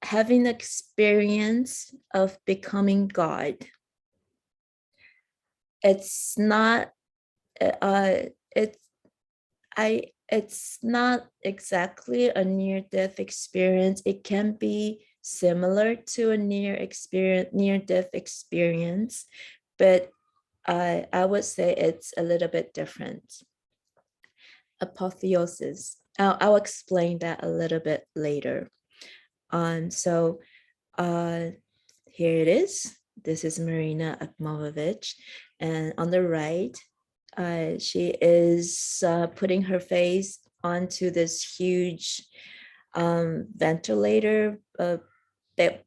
having experience of becoming God. It's not, it's, it's not exactly a near-death experience. It can be similar to a near-death experience, but I would say it's a little bit different. Apotheosis. I'll explain that a little bit later. So here it is. This is Marina Akmovovich, and on the right, she is putting her face onto this huge ventilator, that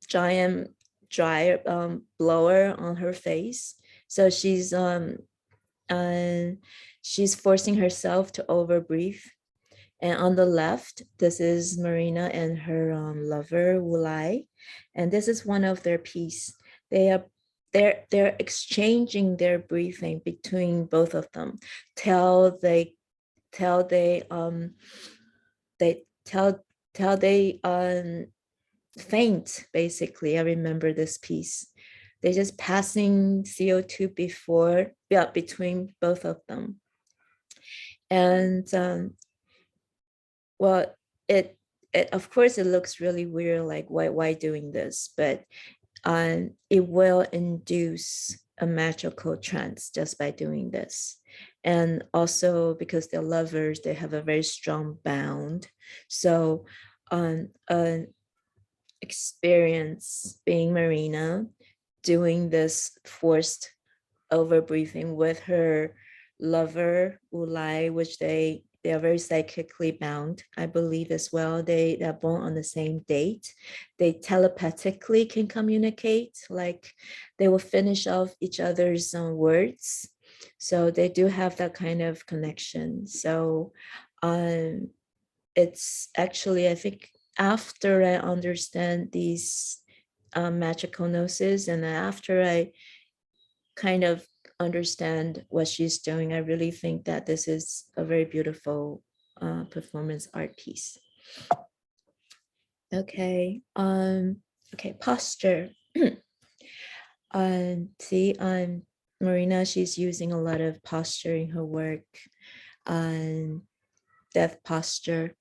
giant dryer blower on her face. So she's forcing herself to overbreathe. And on the left, this is Marina and her lover Wulai, and this is one of their piece. They're exchanging their breathing between both of them till they faint. Basically, I remember this piece. They're just passing CO2 between both of them, and well, it of course it looks really weird, like why doing this, but it will induce a magical trance just by doing this. And also because they're lovers, they have a very strong bond. So an experience being Marina doing this forced over breathing with her lover Ulai, which they are very psychically bound, I believe, as well. They are born on the same date. They telepathically can communicate, like they will finish off each other's words. So they do have that kind of connection. So it's actually, I think, after I understand these magical gnosis, and after I kind of understand what she's doing, I really think that this is a very beautiful performance art piece. Okay, okay, posture. See, Marina, she's using a lot of posture in her work, death posture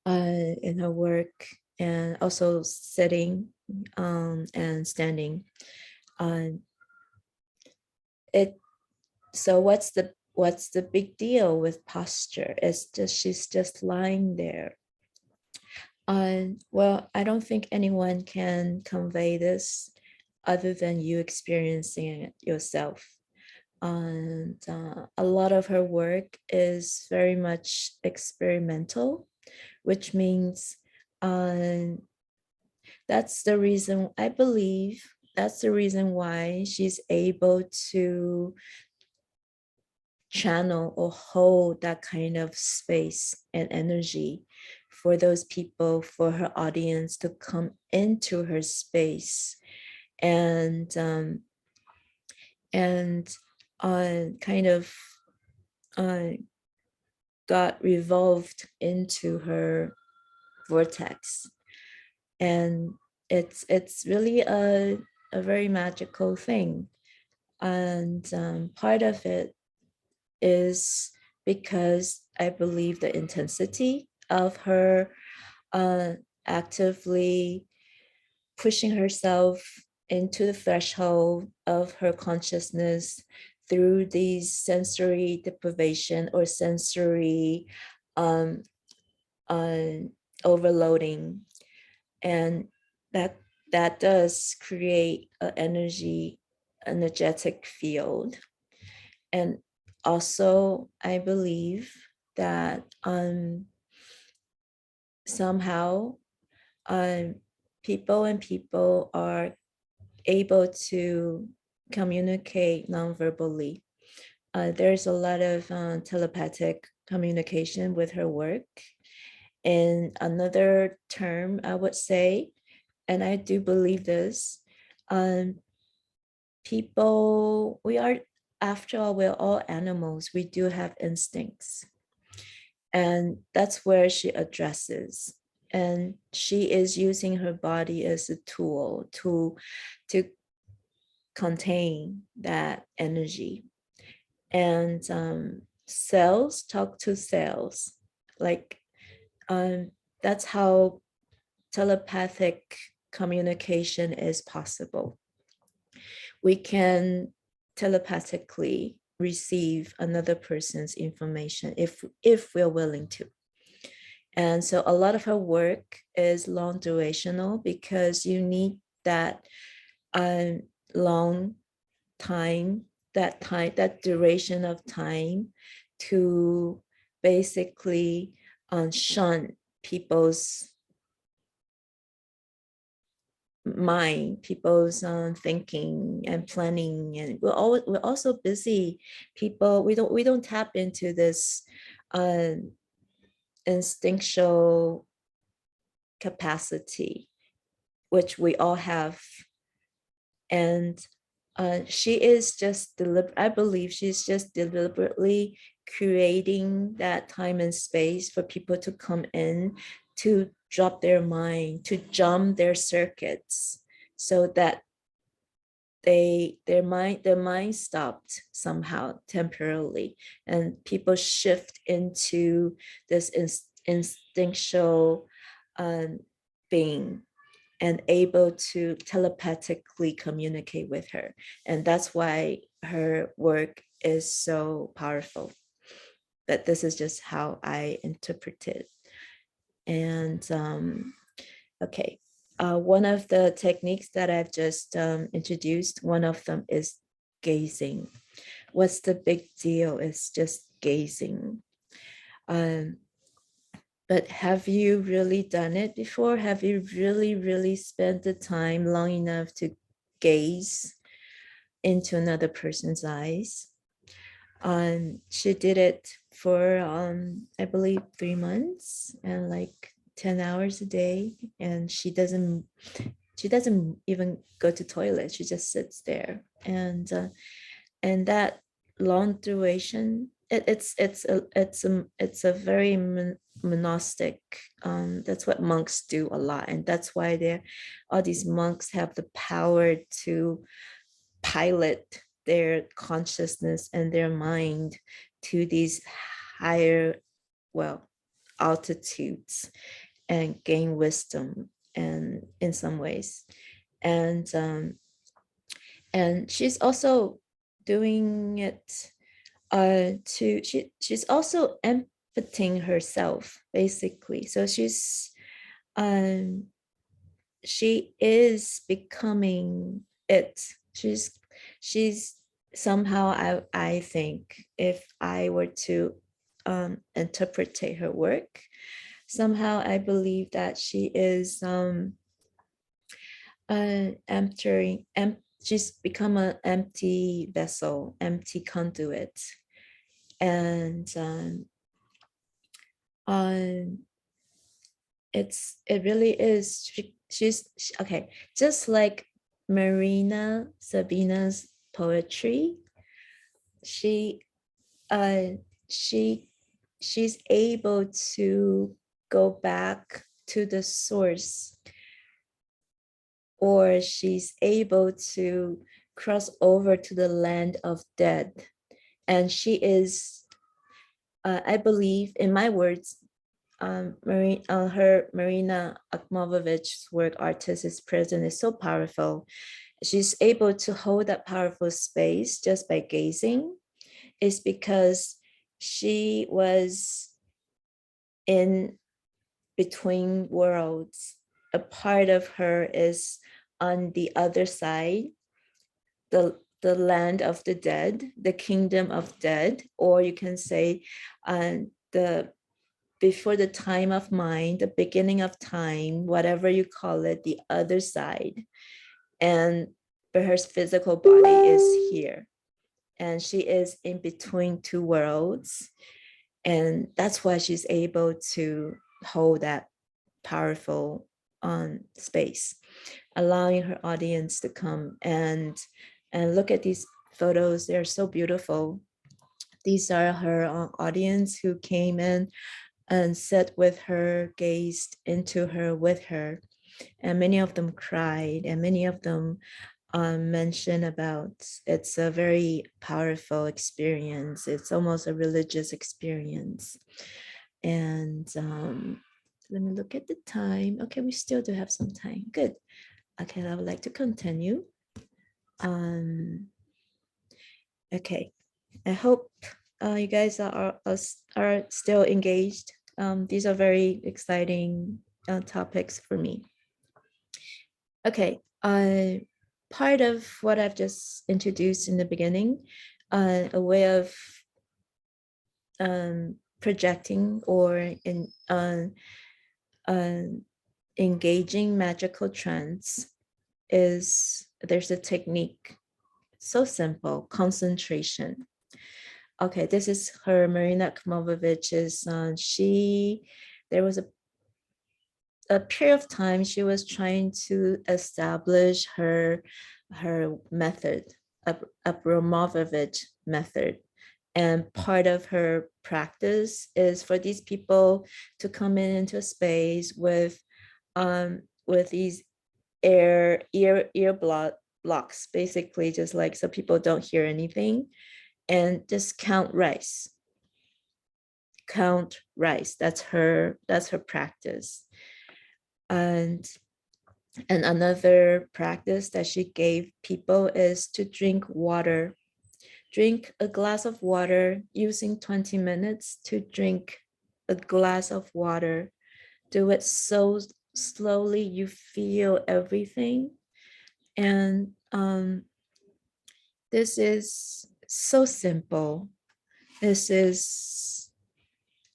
in her work, and also sitting and standing. So what's the big deal with posture? It's just she's just lying there. Well, I don't think anyone can convey this other than you experiencing it yourself. And a lot of her work is very much experimental, which means that's the reason, I believe, that's the reason why she's able to channel or hold that kind of space and energy for those people, for her audience to come into her space and kind of got revolved into her vortex. And it's really a very magical thing. And part of it is because I believe the intensity of her actively pushing herself into the threshold of her consciousness through these sensory deprivation or sensory um, overloading, and that does create an energetic field. And also, I believe that somehow people are able to communicate non-verbally. There's a lot of telepathic communication with her work. And another term I would say, and I do believe this, people, we are, after all, we're all animals. We do have instincts. And that's where she addresses. And she is using her body as a tool to contain that energy. And cells talk to cells. Like that's how telepathic communication is possible. We can telepathically receive another person's information if we're willing to. And so a lot of her work is long durational because you need that long time, that duration of time to basically shun people's mind, people's thinking and planning, and we're also busy people. We don't tap into this instinctual capacity, which we all have. And she is just I believe she's just deliberately creating that time and space for people to come in, to drop their mind, to jump their circuits, so that their mind stopped somehow temporarily, and people shift into this instinctual being and able to telepathically communicate with her. And that's why her work is so powerful. But this is just how I interpret it. And okay, one of the techniques that I've just introduced, one of them is gazing. What's the big deal? It's just gazing. But have you really done it before? Have you really spent the time long enough to gaze into another person's eyes? She did it for I believe 3 months and like 10 hours a day, and she doesn't even go to toilet. She just sits there, and that long duration, it's a very monastic, that's what monks do a lot, and that's why all these monks have the power to pilot their consciousness and their mind to these higher, well, altitudes, and gain wisdom, and in some ways. And she's also doing it she's also emptying herself, basically. So she is becoming it. She's somehow, I think, if I were to interpret her work, somehow I believe that she is emptying, she's become an empty vessel, empty conduit. And it really is, she's okay, just like Marina Sabina's poetry. She uh she she's able to go back to the source, or she's able to cross over to the land of dead. And she is, I believe, in my words, Marina Akhmovovich's work, Artist is Present, is so powerful. She's able to hold that powerful space just by gazing. Is because she was in between worlds. A part of her is on the other side, the land of the dead, the kingdom of dead, or you can say the before the time of mind, the beginning of time, whatever you call it, the other side. And but her physical body is here. And she is in between two worlds. And that's why she's able to hold that powerful space, allowing her audience to come and look at these photos. They're so beautiful. These are her audience who came in and sat with her, gazed into her with her. And many of them cried, and many of them mention about it's a very powerful experience. It's almost a religious experience. And let me look at the time. Okay, we still do have some time. Good. Okay, I would like to continue. Okay, I hope you guys are still engaged. These are very exciting topics for me. Okay, part of what I've just introduced in the beginning, a way of projecting or in engaging magical trance is there's a technique, so simple, concentration. Okay, this is her, Marina Kmovovich's. There was a period of time she was trying to establish her method, Abramovich method. And part of her practice is for these people to come into a space with these ear blocks, basically, just like so people don't hear anything, and just count rice. That's her practice. And another practice that she gave people is to drink water. Drink a glass of water, using 20 minutes to drink a glass of water. Do it so slowly you feel everything. And this is so simple. This is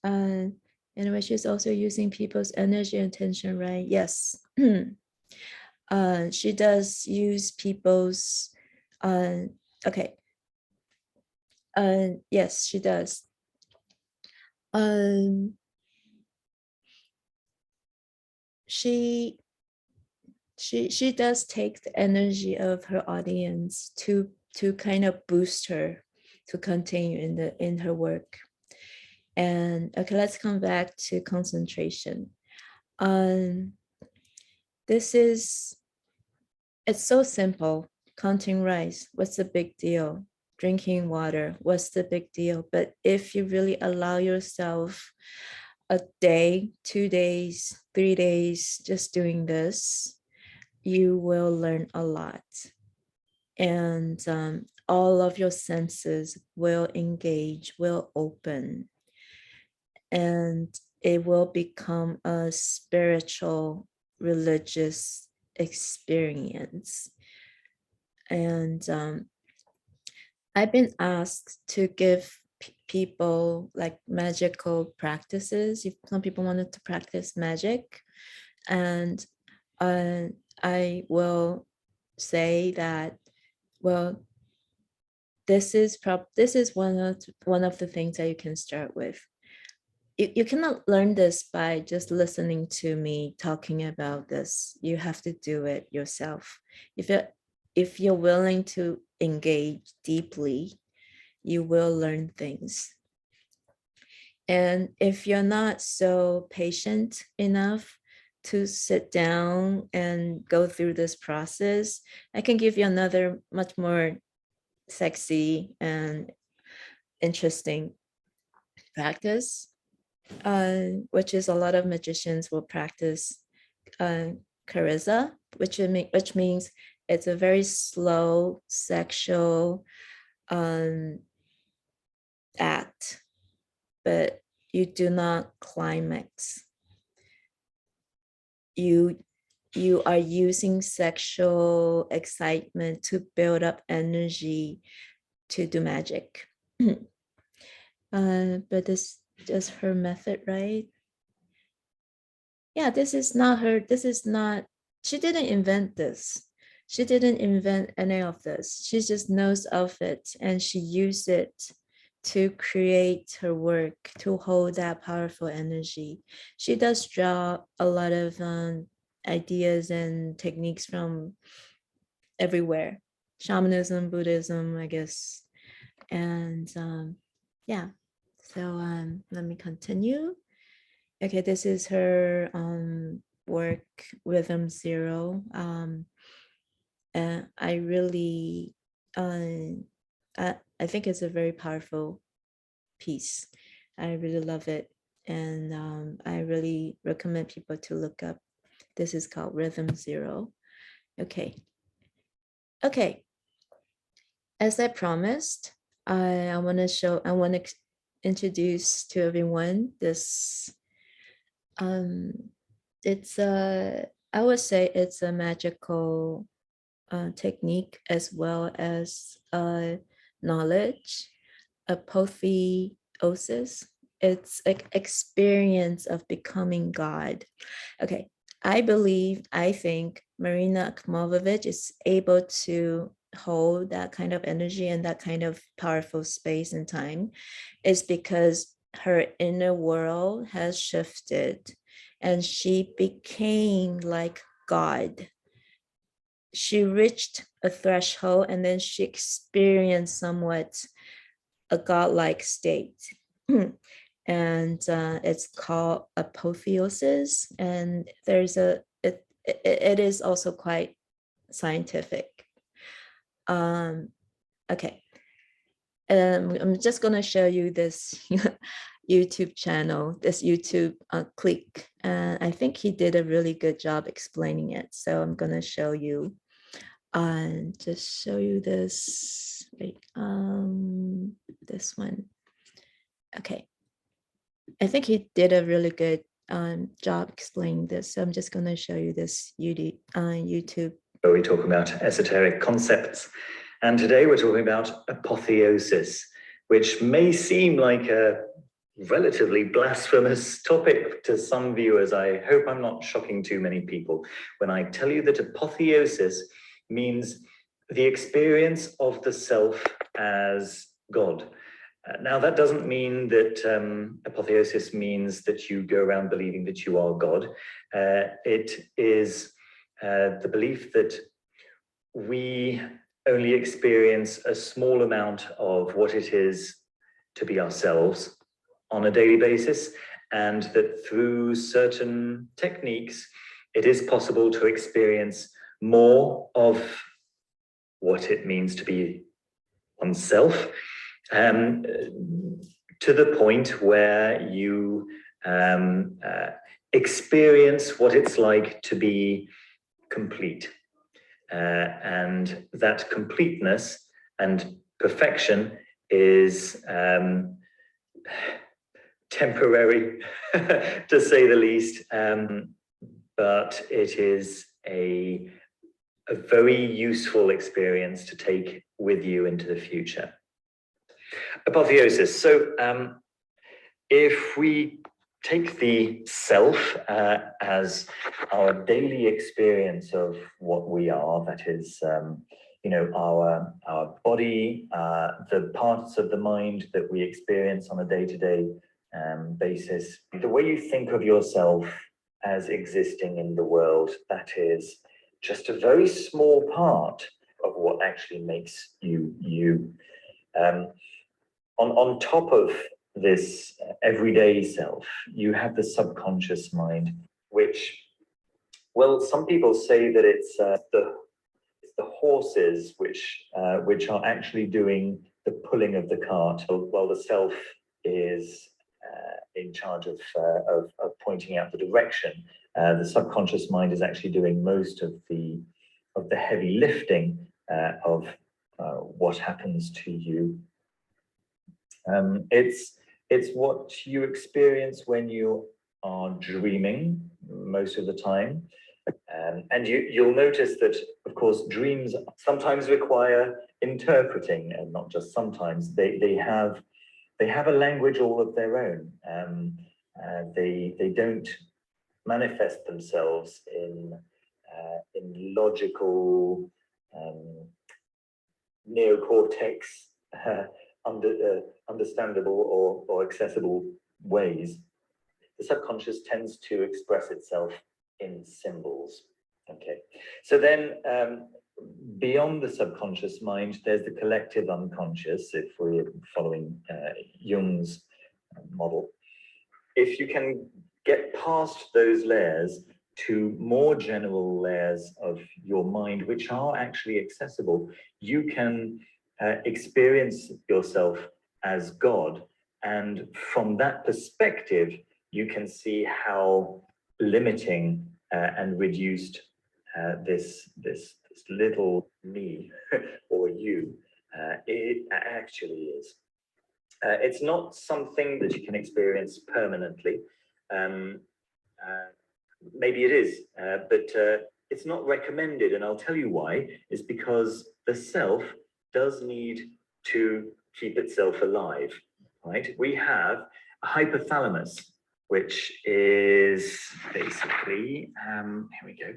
anyway, she's also using people's energy and attention, right? Yes. She does use people's okay. Yes, she does. She does take the energy of her audience to kind of boost her to continue in her work. And okay, let's come back to concentration. It's so simple. Counting rice, what's the big deal? Drinking water, what's the big deal? But if you really allow yourself a day, 2 days, 3 days just doing this, you will learn a lot. And all of your senses will engage, will open, and it will become a spiritual, religious experience. And I've been asked to give people like magical practices. If some people wanted to practice magic, and I will say that, well, this is one of the things that you can start with. You cannot learn this by just listening to me talking about this. You have to do it yourself. If you're willing to engage deeply, you will learn things. And if you're not so patient enough to sit down and go through this process, I can give you another much more sexy and interesting practice, which is a lot of magicians will practice charisma, which means it's a very slow sexual act, but you do not climax. You are using sexual excitement to build up energy to do magic. But this is her method, right? Yeah, this is not, she didn't invent this. She didn't invent any of this. She just knows of it and she used it to create her work, to hold that powerful energy. She does draw a lot of ideas and techniques from everywhere. Shamanism, Buddhism, I guess. And yeah, so let me continue. Okay, this is her work, Rhythm Zero. And I really, I think it's a very powerful piece. I really love it. And I really recommend people to look up. This is called Rhythm Zero. Okay. Okay. As I promised, I want to introduce to everyone this, it's a, I would say it's a magical technique as well as knowledge, apotheosis. It's an experience of becoming God. Okay, I think Marina Akmovovich is able to hold that kind of energy and that kind of powerful space and time is because her inner world has shifted and she became like God. She reached a threshold and then she experienced somewhat a godlike state. And it's called apotheosis. And it is also quite scientific. Okay. I'm just going to show you this YouTube channel, this YouTube click. And I think he did a really good job explaining it. So I'm going to show you and just show you this, wait, this one. Okay. I think he did a really good job explaining this. So I'm just going to show you this YouTube. Where we talk about esoteric concepts. And today we're talking about apotheosis, which may seem like a relatively blasphemous topic to some viewers. I hope I'm not shocking too many people when I tell you that apotheosis means the experience of the self as God. Now, that doesn't mean that apotheosis means that you go around believing that you are God. It is the belief that we only experience a small amount of what it is to be ourselves on a daily basis, and that through certain techniques, it is possible to experience more of what it means to be oneself, to the point where you experience what it's like to be complete. And that completeness and perfection is temporary, to say the least, but it is a very useful experience to take with you into the future. Apotheosis. So if we take the self as our daily experience of what we are, that is, our body, the parts of the mind that we experience on a day-to-day basis, the way you think of yourself as existing in the world, that is just a very small part of what actually makes you you. On top of this everyday self, you have the subconscious mind, which, well, some people say that it's the horses which are actually doing the pulling of the cart, while the self is in charge of pointing out the direction. The subconscious mind is actually doing most of the heavy lifting of what happens to you. It's what you experience when you are dreaming most of the time. And you'll notice that, of course, dreams sometimes require interpreting, and not just sometimes. They have a language all of their own. They don't manifest themselves in logical neocortex understandable or accessible ways, the subconscious tends to express itself in symbols. Okay, so then beyond the subconscious mind, there's the collective unconscious, if we're following Jung's model. If you can get past those layers to more general layers of your mind, which are actually accessible, you can experience yourself as God. And from that perspective, you can see how limiting and reduced this little me or you it actually is. It's not something that you can experience permanently. Maybe it is, but it's not recommended, and I'll tell you why. It's because the self does need to keep itself alive, right? We have a hypothalamus, which is basically, here we go,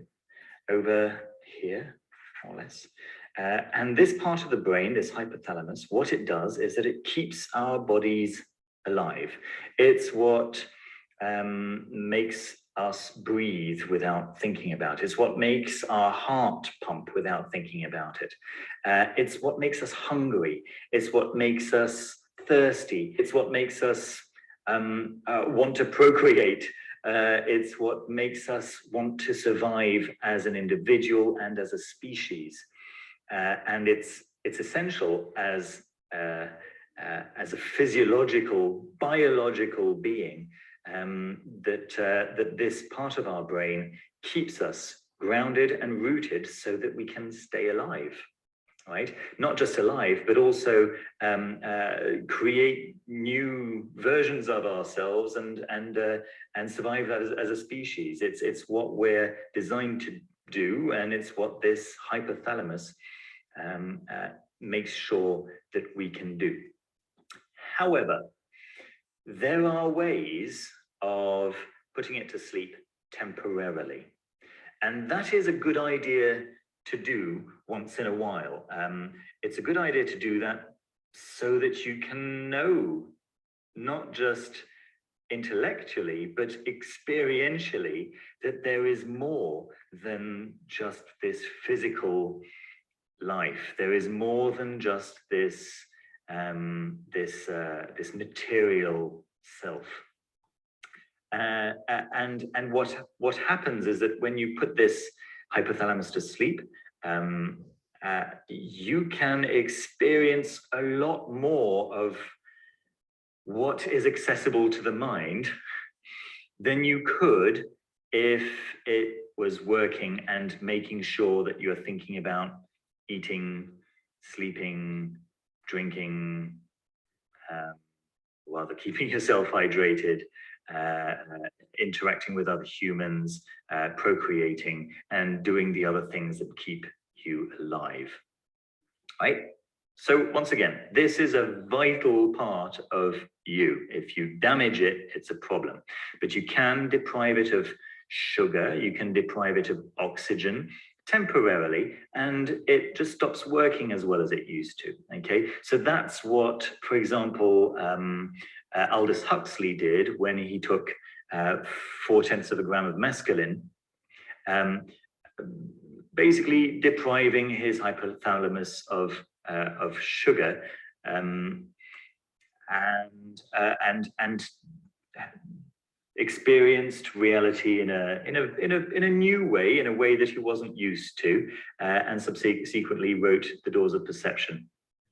over here, more or less. And this part of the brain, this hypothalamus, what it does is that it keeps our bodies alive. It's what makes us breathe without thinking about it. It's what makes our heart pump without thinking about it. It's what makes us hungry. It's what makes us thirsty. It's what makes us want to procreate. It's what makes us want to survive as an individual and as a species. And it's essential as a physiological, biological being that this part of our brain keeps us grounded and rooted so that we can stay alive, right? Not just alive, but also create new versions of ourselves and survive as a species. It's what we're designed to do, and it's what this hypothalamus makes sure that we can do. However, there are ways of putting it to sleep temporarily, and that is a good idea to do once in a while. It's a good idea to do that so that you can know, not just intellectually, but experientially, that there is more than just this physical life. There is more than just this this material self. And what happens is that when you put this hypothalamus to sleep, you can experience a lot more of what is accessible to the mind than you could if it was working and making sure that you're thinking about eating, sleeping, drinking, rather keeping yourself hydrated, interacting with other humans, procreating, and doing the other things that keep you alive, right? So once again, this is a vital part of you. If you damage it, it's a problem. But you can deprive it of sugar, you can deprive it of oxygen temporarily, and it just stops working as well as it used to, okay? So that's what, for example, Aldous Huxley did when he took 0.4 grams of mescaline, basically depriving his hypothalamus of sugar, and experienced reality in a new way, in a way that he wasn't used to, and subsequently wrote The Doors of Perception.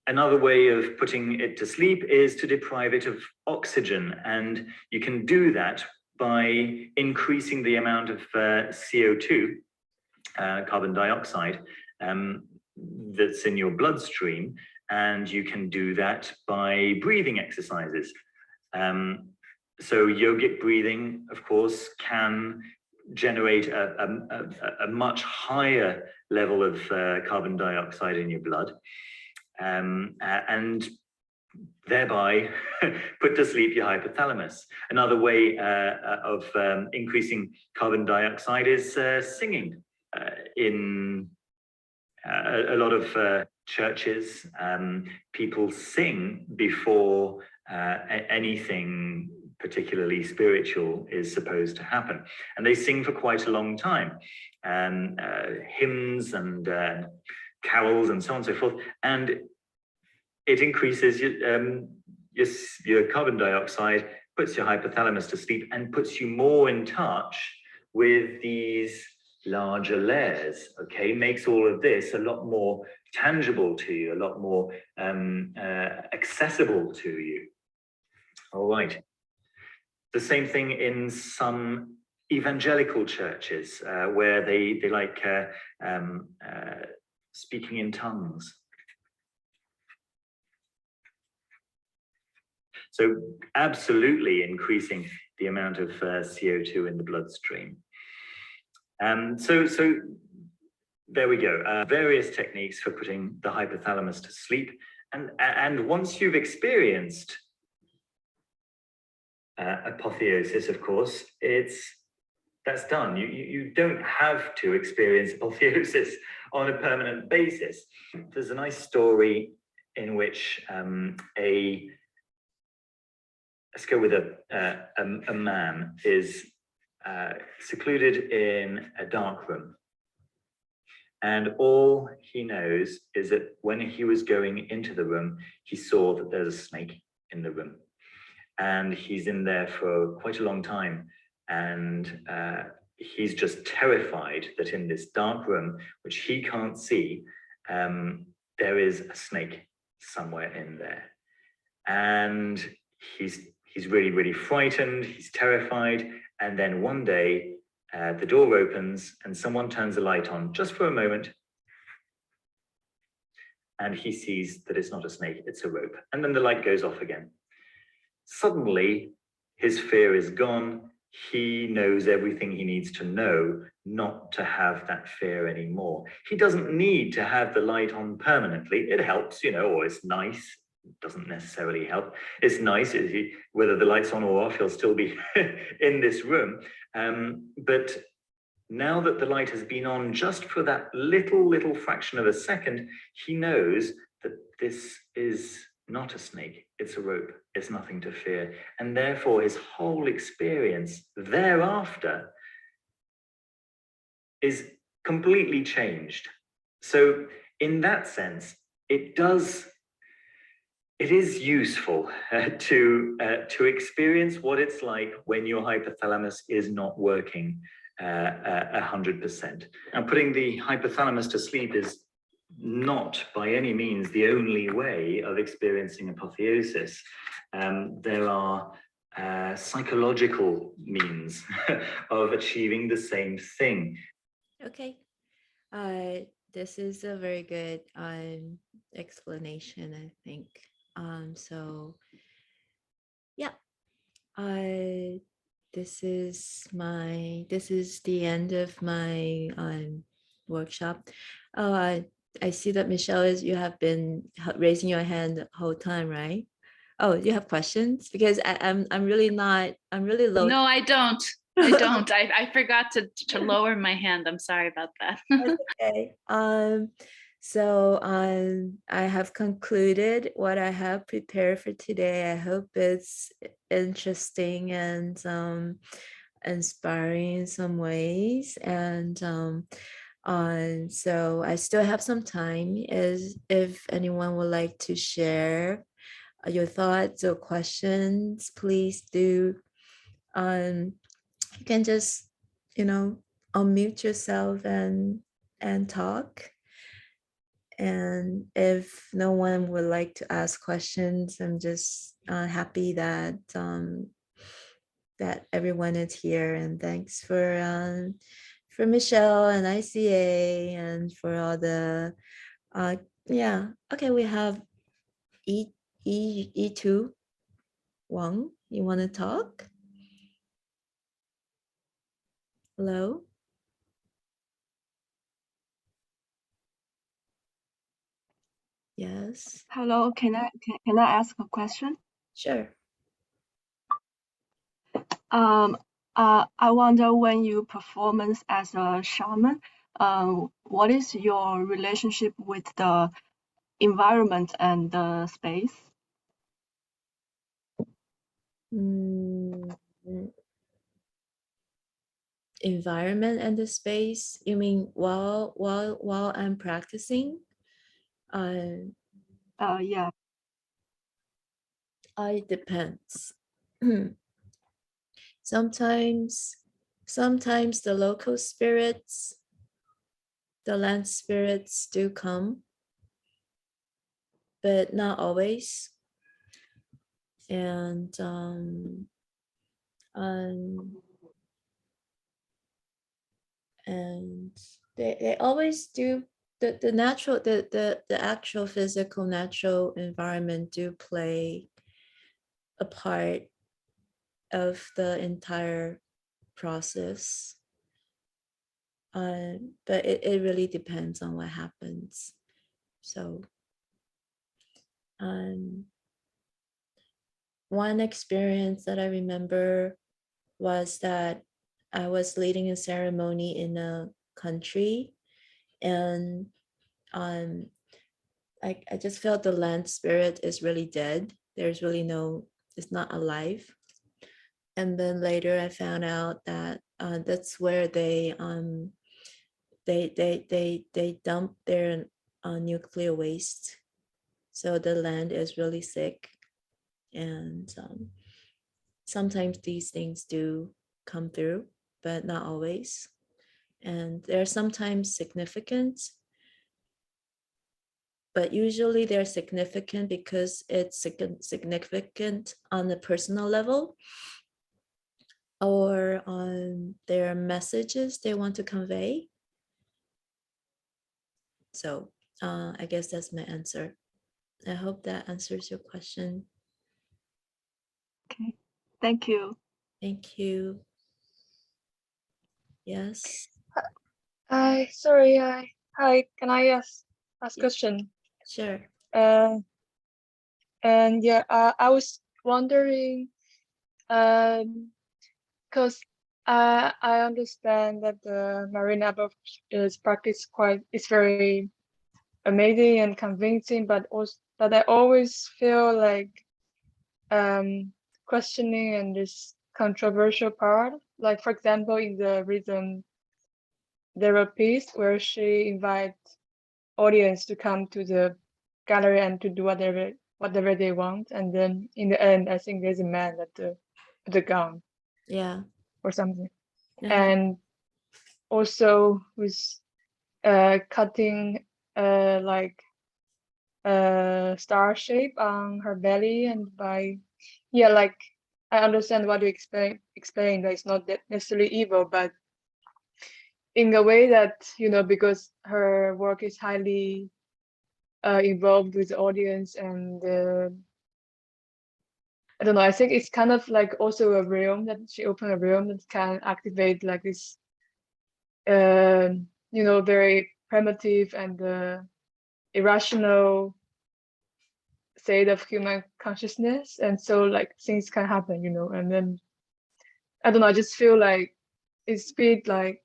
Another way of putting it to sleep is to deprive it of oxygen, and you can do that by increasing the amount of CO2, carbon dioxide, that's in your bloodstream, and you can do that by breathing exercises. So yogic breathing, of course, can generate a much higher level of carbon dioxide in your blood, and thereby put to sleep your hypothalamus. Another way of increasing carbon dioxide is singing in a lot of churches, people sing before anything particularly spiritual is supposed to happen. And they sing for quite a long time, hymns and carols and so on and so forth. And it increases your carbon dioxide, puts your hypothalamus to sleep, and puts you more in touch with these larger layers, okay? Makes all of this a lot more tangible to you, a lot more accessible to you. All right. The same thing in some evangelical churches where they like speaking in tongues. So absolutely increasing the amount of CO2 in the bloodstream. So there we go. Various techniques for putting the hypothalamus to sleep. And once you've experienced apotheosis, of course, that's done. You don't have to experience apotheosis on a permanent basis. There's a nice story in which let's go with a man is secluded in a dark room. And all he knows is that when he was going into the room, he saw that there's a snake in the room. And he's in there for quite a long time. And he's just terrified that in this dark room, which he can't see, there is a snake somewhere in there. And he's really, really frightened, he's terrified. And then one day, the door opens and someone turns the light on just for a moment. And he sees that it's not a snake, it's a rope. And then the light goes off again. Suddenly, his fear is gone. He knows everything he needs to know not to have that fear anymore. He doesn't need to have the light on permanently. It helps, or it's nice. It doesn't necessarily help. It's nice, whether the light's on or off, he'll still be in this room. But now that the light has been on just for that little fraction of a second, he knows that this is not a snake, it's a rope, it's nothing to fear. And therefore his whole experience thereafter is completely changed. So in that sense, it is useful to experience what it's like when your hypothalamus is not working 100%. And putting the hypothalamus to sleep is not by any means the only way of experiencing apotheosis. There are psychological means of achieving the same thing. Okay. This is a very good explanation, I think. So yeah, this is the end of my workshop. Oh, I see that Michelle, you have been raising your hand the whole time, right? Oh, you have questions? Because I'm really low. No, I don't. I forgot to lower my hand. I'm sorry about that. Okay. So I have concluded what I have prepared for today. I hope it's interesting and inspiring in some ways. And so I still have some time. If anyone would like to share your thoughts or questions, please do. You can just, unmute yourself and talk. And if no one would like to ask questions, I'm just happy that that everyone is here. And thanks for Michelle and ICA and for all the yeah. Okay, we have E2 Wang. You want to talk? Hello. Yes. Hello, can I ask a question? Sure. I wonder when you performance as a shaman, what is your relationship with the environment and the space? Mm, environment and the space. You mean while I'm practicing? Yeah. It depends. Sometimes the local spirits, the land spirits do come, but not always. And and they always do the natural the actual physical natural environment do play a part of the entire process. But it really depends on what happens. So one experience that I remember was that I was leading a ceremony in a country, and I just felt the land spirit is really dead. There's really no, it's not alive. And then later I found out that that's where they dump their nuclear waste. So the land is really sick, and sometimes these things do come through, but not always. And they're sometimes significant, but usually they're significant because it's significant on a personal level, or on their messages they want to convey. So I guess that's my answer. I hope that answers your question. Okay. Thank you. Thank you. Yes. Hi, sorry. Hi, can I ask Yeah. question? Sure. And yeah, I was wondering, because I understand that the marine above is practice is very amazing and convincing, but I always feel like questioning and this controversial part. Like for example, in the rhythm therapist, where she invites audience to come to the gallery and to do whatever they want, and then in the end I think there's a man at the gun, Yeah. or something. Uh-huh. And also with cutting like a star shape on her belly, and by like I understand what you explain that it's not that necessarily evil, but in a way that because her work is highly involved with the audience, and I don't know, I think it's kind of like also a realm that she opened, a realm that can activate like this very primitive and irrational state of human consciousness, and so like things can happen, and then I don't know, I just feel like it's bit like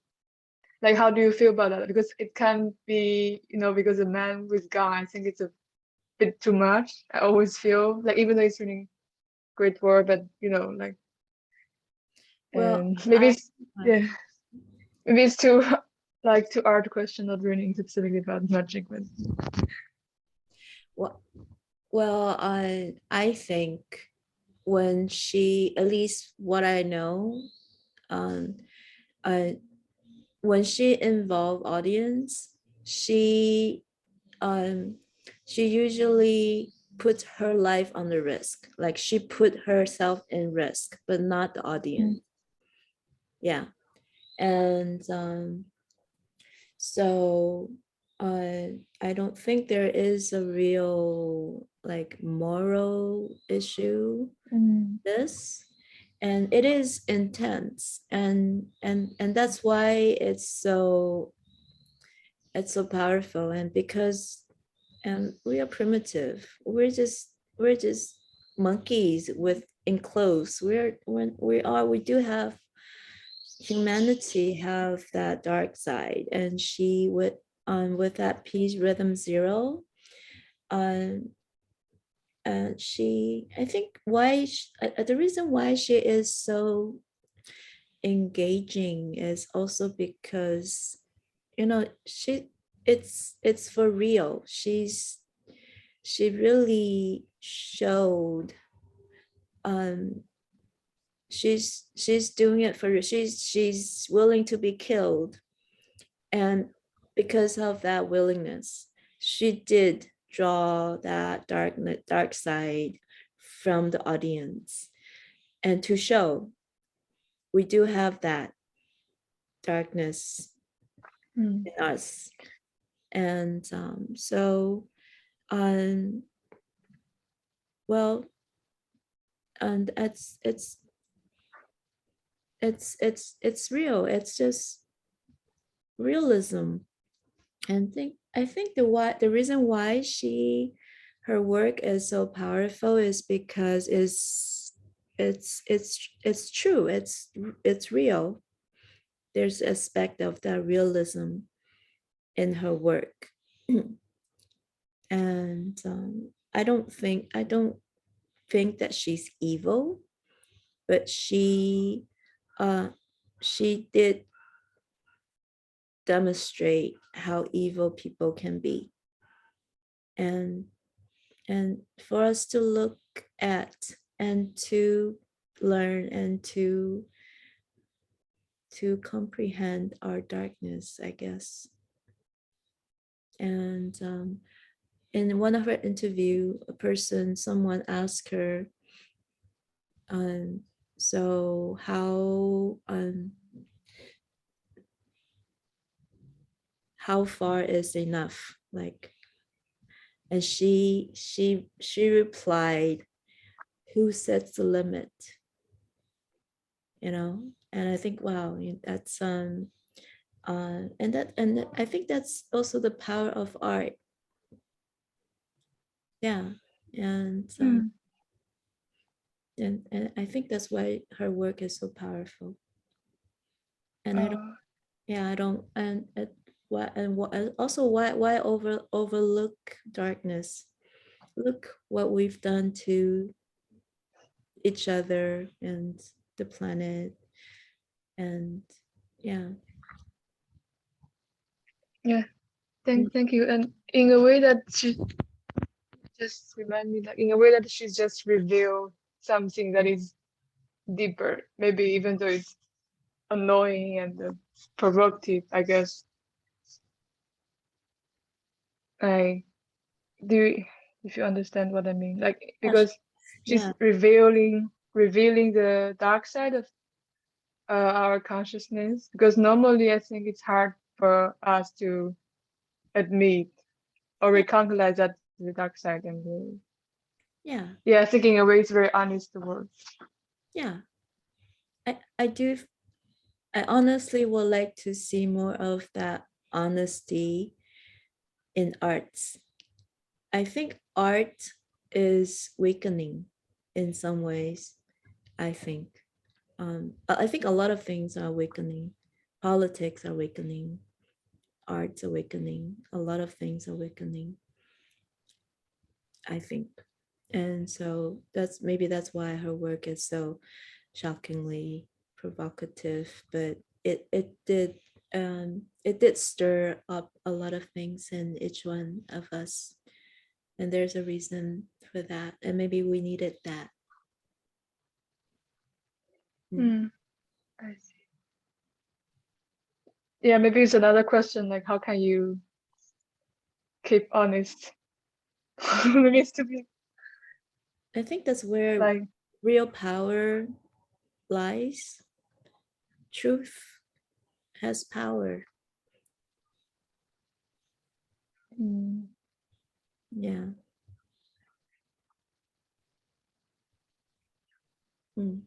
how do you feel about that? Because it can be, because a man with gun, I think it's a bit too much. I always feel like, even though it's really great word, but like, Well, maybe it's maybe it's too like too hard question, not really specifically about magic, but well, I think when she, at least what I know, um, when she involved audience, um, she usually puts her life on the risk. Like she put herself in risk, but not the audience. Yeah, and so I don't think there is a real like moral issue this, and it is intense, and that's why it's so powerful. And because we are primitive, we're just monkeys with enclosed. We do have humanity have that dark side, and she would with that piece Rhythm Zero, she, I think why the reason why she is so engaging is also because, you know, it's for real. She really showed she's doing it for, she's willing to be killed, and because of that willingness, she did draw that dark side from the audience, and to show we do have that darkness Mm. in us. And so well, and it's real, it's just realism. And I think the reason why her work is so powerful is because it's true, it's real. There's aspect of that realism in her work. And I don't think that she's evil, but she did demonstrate how evil people can be, and for us to look at and to learn and to comprehend our darkness, I guess. And in one of her interview, someone asked her, so how far is enough, like, and she replied, who sets the limit, you know? And I think, wow, that's and I think that's also the power of art. Yeah. And Mm. and I think that's why her work is so powerful. And I don't, yeah, I don't, and why, and what, also why overlook darkness? Look what we've done to each other and the planet. And yeah. Yeah, thank you. And in a way that she just remind me, like in a way that she's just revealed something that is deeper, maybe even though it's annoying and provocative, I guess. Like, if you understand what I mean, like, because she's Yeah. revealing the dark side of our consciousness, because normally I think it's hard for us to admit or recognize that the dark side, and Yeah. yeah, I think in a way it's very honest word. Yeah. I honestly would like to see more of that honesty in arts. I think art is weakening in some ways. I think a lot of things are weakening. Politics are weakening. Art's awakening. A lot of things are weakening, I think. And so that's why her work is so shockingly provocative, but it did stir up a lot of things in each one of us, and there's a reason for that, and maybe we needed that. I see. Yeah, maybe it's another question, like how can you keep honest? Maybe it's to be I think that's where like real power lies. Truth has power. Yeah. Mm.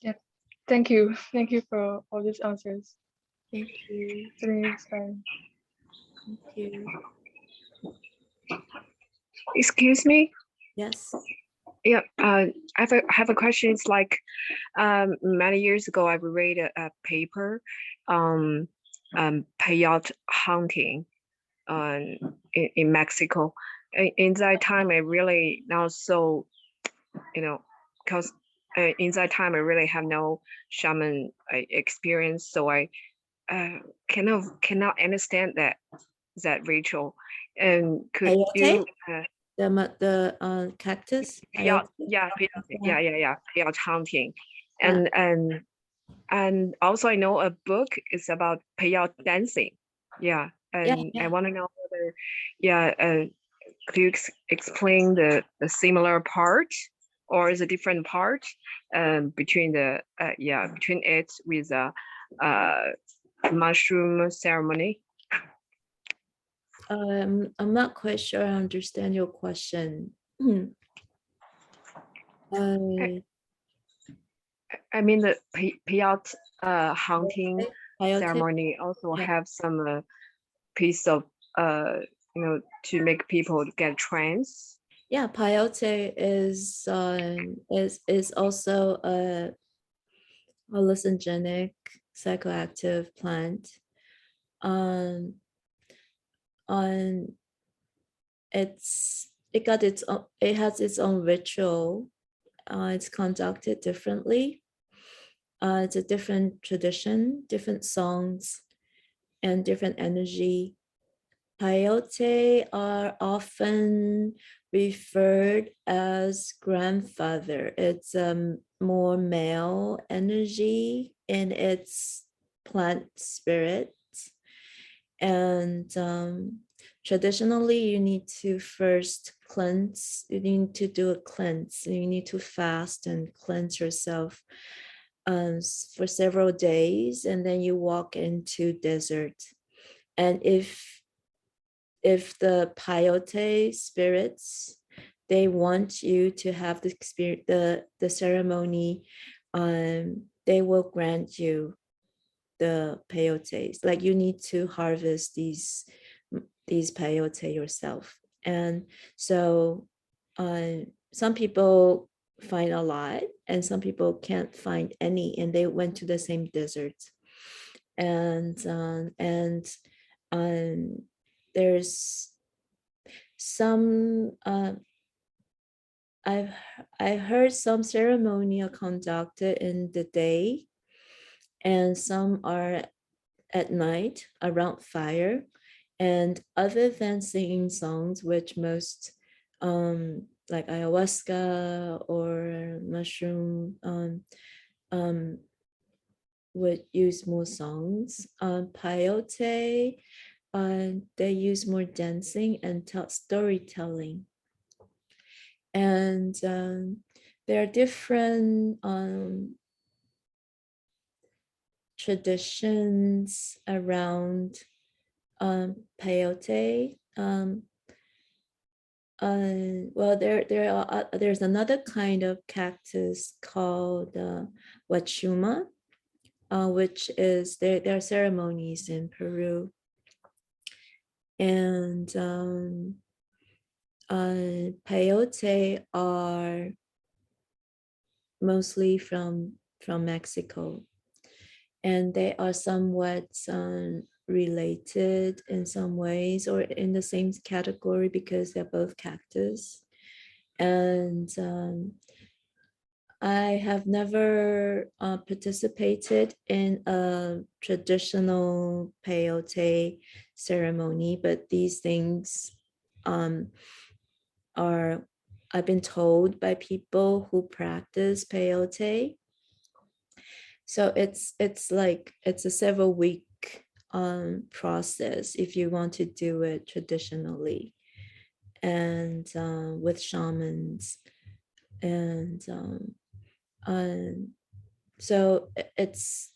yeah. Thank you. Thank you for all these answers. Thank you. It's really inspiring. Thank you. Excuse me? Yes. Yeah, I have a question. It's like many years ago, I read a paper on peyote hunting in Mexico. In that time, I really not so, because in that time I really have no shaman experience, so I cannot understand that ritual. And could Peyote, you the cactus. yeah, Peyote. yeah, peyote hunting, Yeah. and also I know a book is about peyote dancing. Yeah, Yeah, and I yeah. want to know whether, yeah, could you explain the similar part or is a different part between between it with the uh, mushroom ceremony? I'm not quite sure I understand your question. Hmm. Uh, I mean the peyote hunting Peyote. ceremony also Yeah. have some piece of uh, to make people get trance. Yeah, peyote is also a hallucinogenic psychoactive plant. Um, on it has its own ritual. It's conducted differently. It's a different tradition, different songs, and different energy. Peyote are often referred as grandfather. It's more male energy in its plant spirit. And traditionally, you need to first cleanse. You need to do a cleanse. You need to fast and cleanse yourself for several days, and then you walk into desert. And if the peyote spirits, they want you to have the experience, the ceremony, they will grant you the peyotes. Like you need to harvest these peyote yourself. And so some people find a lot and some people can't find any, and they went to the same desert. And there's some I've I heard some ceremony are conducted in the day, and some are at night around fire. And other than singing songs, which most like ayahuasca or mushroom would use more songs, peyote they use more dancing and storytelling. And there are different traditions around peyote. Well, there's another kind of cactus called wachuma, which is there are ceremonies in Peru. And peyote are mostly from Mexico, and they are somewhat related in some ways or in the same category because they're both cactus. And I have never participated in a traditional peyote ceremony, but these things are, I've been told by people who practice peyote. So it's like it's a several week process if you want to do it traditionally, and with shamans. And so it's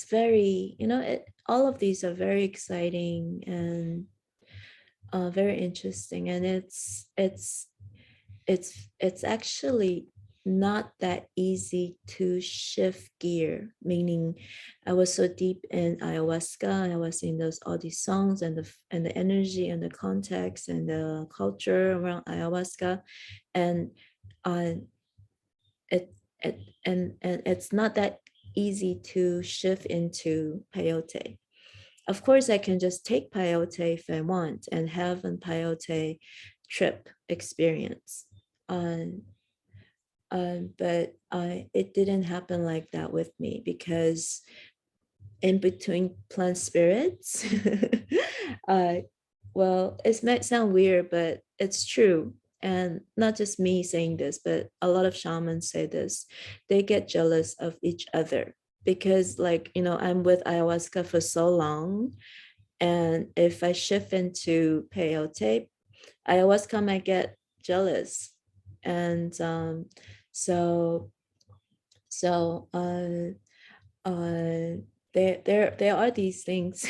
very, all of these are very exciting and very interesting. And it's actually not that easy to shift gear, meaning I was so deep in ayahuasca, and I was in all these songs and the energy and the context and the culture around ayahuasca. And it and it's not that easy to shift into peyote. Of course, I can just take peyote if I want and have a peyote trip experience. But it didn't happen like that with me, because in between plant spirits, well, it might sound weird, but it's true. And not just me saying this, but a lot of shamans say this. They get jealous of each other because, like, I'm with ayahuasca for so long. And if I shift into peyote, ayahuasca might get jealous. And so, so there are these things.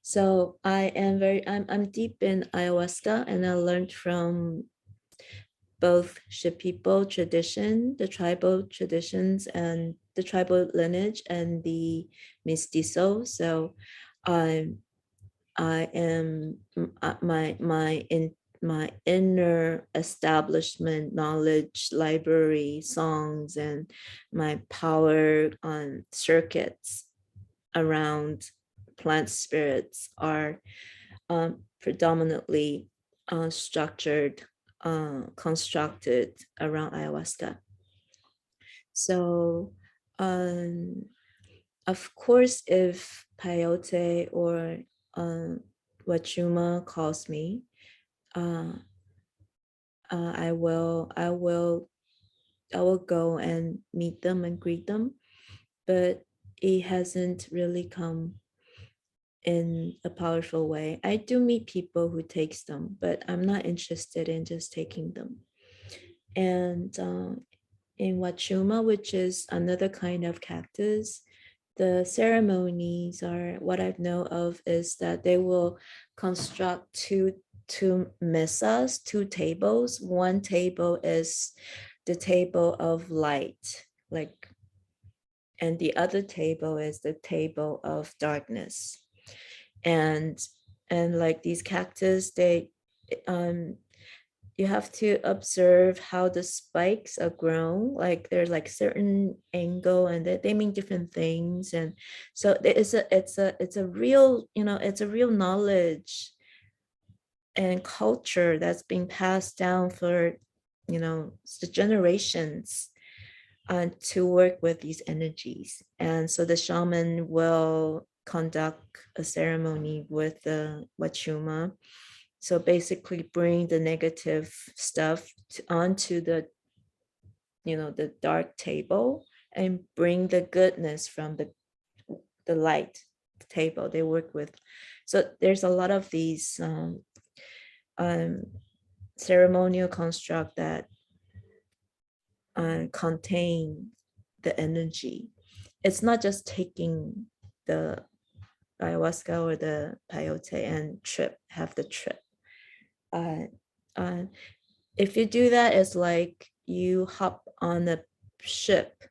So I'm deep in ayahuasca, and I learned from both Shipibo tradition, the tribal traditions, and the tribal lineage, and the mestizo. So I am my inner establishment, knowledge, library, songs, and my power on circuits around plant spirits are predominantly structured, constructed around ayahuasca. So, of course, if peyote or Wachuma calls me, I will go and meet them and greet them, but it hasn't really come in a powerful way. I do meet people who takes them, but I'm not interested in just taking them. And in Wachuma, which is another kind of cactus, the ceremonies are, what I know of is that they will construct two mesas, two tables. One table is the table of light, like, and the other table is the table of darkness. And like these cactus, they you have to observe how the spikes are grown. Like there's like certain angle, and they mean different things. And so it's a real, it's a real knowledge and culture that's being passed down for the generations, to work with these energies. And so the shaman will conduct a ceremony with the wachuma. So basically bring the negative stuff onto the the dark table, and bring the goodness from the light table they work with. So there's a lot of these ceremonial construct that contain the energy. It's not just taking the ayahuasca or the peyote and have the trip. If you do that, it's like you hop on a ship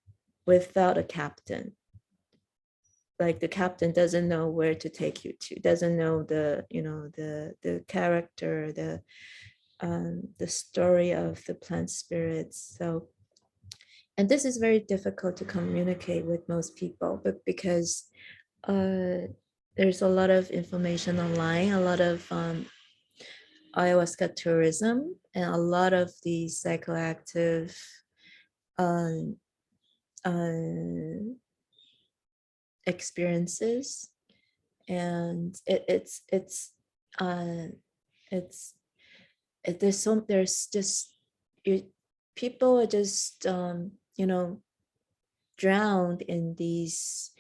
without a captain. Like the captain doesn't know where to take you to, doesn't know the the character, the story of the plant spirits. So, and this is very difficult to communicate with most people, but because there's a lot of information online, a lot of ayahuasca tourism, and a lot of these psychoactive experiences. And there's just people are just drowned in these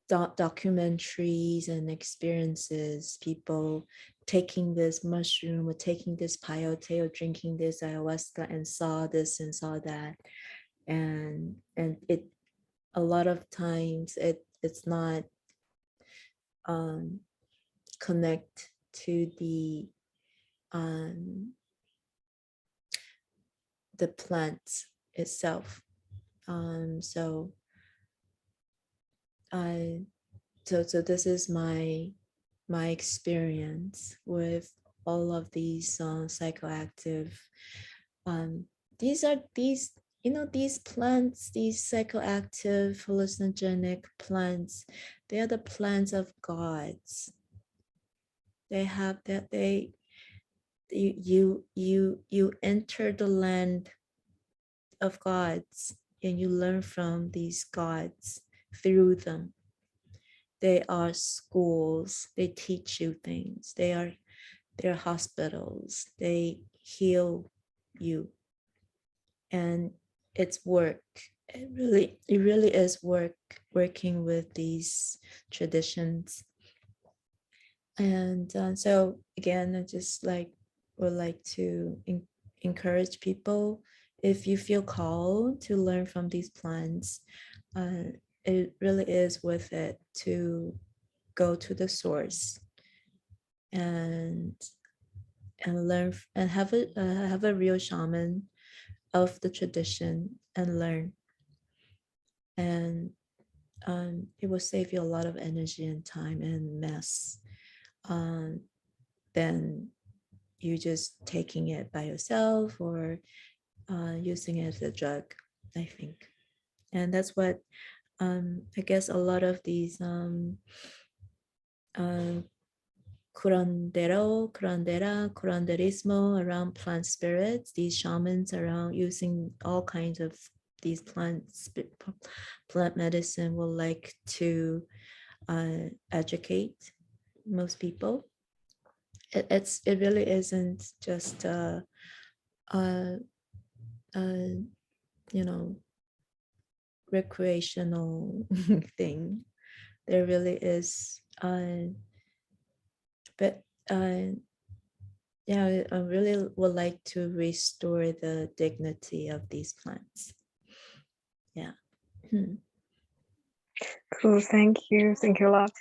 documentaries and experiences. People taking this mushroom or taking this peyote or drinking this ayahuasca and saw this and saw that, and it a lot of times it's not connect to the plant itself. So this is my experience with all of these psychoactive. These are these, you know, these plants, these psychoactive hallucinogenic plants. They are the plants of gods. They have that you enter the land of gods and you learn from these gods through them. They are schools. They teach you things. They're hospitals. They heal you. And it's work. It really is working with these traditions. And so again, I just would like to encourage people, if you feel called to learn from these plants, it really is worth it to go to the source and learn and have a real shaman of the tradition and learn. And it will save you a lot of energy and time and mess than you just taking it by yourself or using it as a drug, I think. And that's what I guess a lot of these curanderismo around plant spirits, these shamans around using all kinds of these plant medicine will like to educate most people. It really isn't just you know, recreational thing. There really is but yeah, I really would like to restore the dignity of these plants. Yeah. Cool. Thank you. Thank you a lot.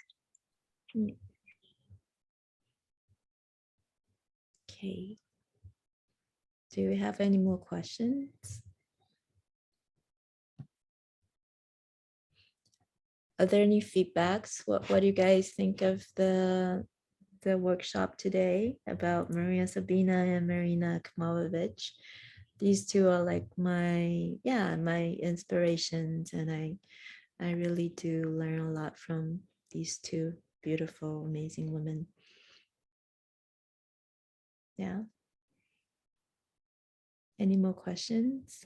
Okay. Do we have any more questions? Are there any feedbacks? What do you guys think of the workshop today about Maria Sabina and Marina Kmalovic? These two are like my inspirations, and I really do learn a lot from these two beautiful, amazing women. Yeah. Any more questions?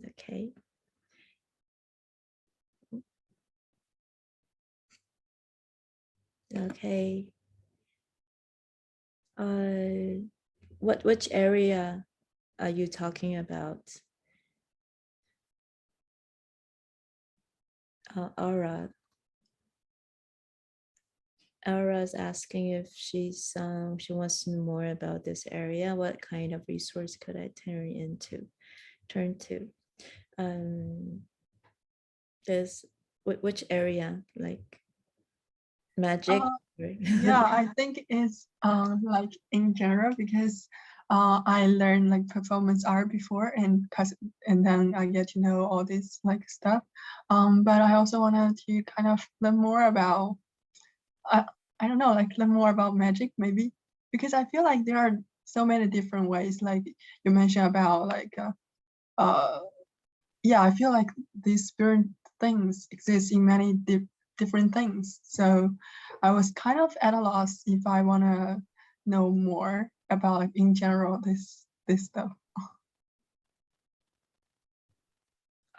Okay. Okay. Which area are you talking about? Aura. Aura's asking if she wants to know more about this area. What kind of resource could I turn to? There's which area, like magic? Yeah, I think it's like in general, because I learned like performance art before, and then I get to know all this like stuff. But I also wanted to kind of learn more about I don't know, like learn more about magic maybe, because I feel like there are so many different ways. Like you mentioned about like yeah, I feel like these spirit things exist in many different things. So I was kind of at a loss if I want to know more about like in general this stuff.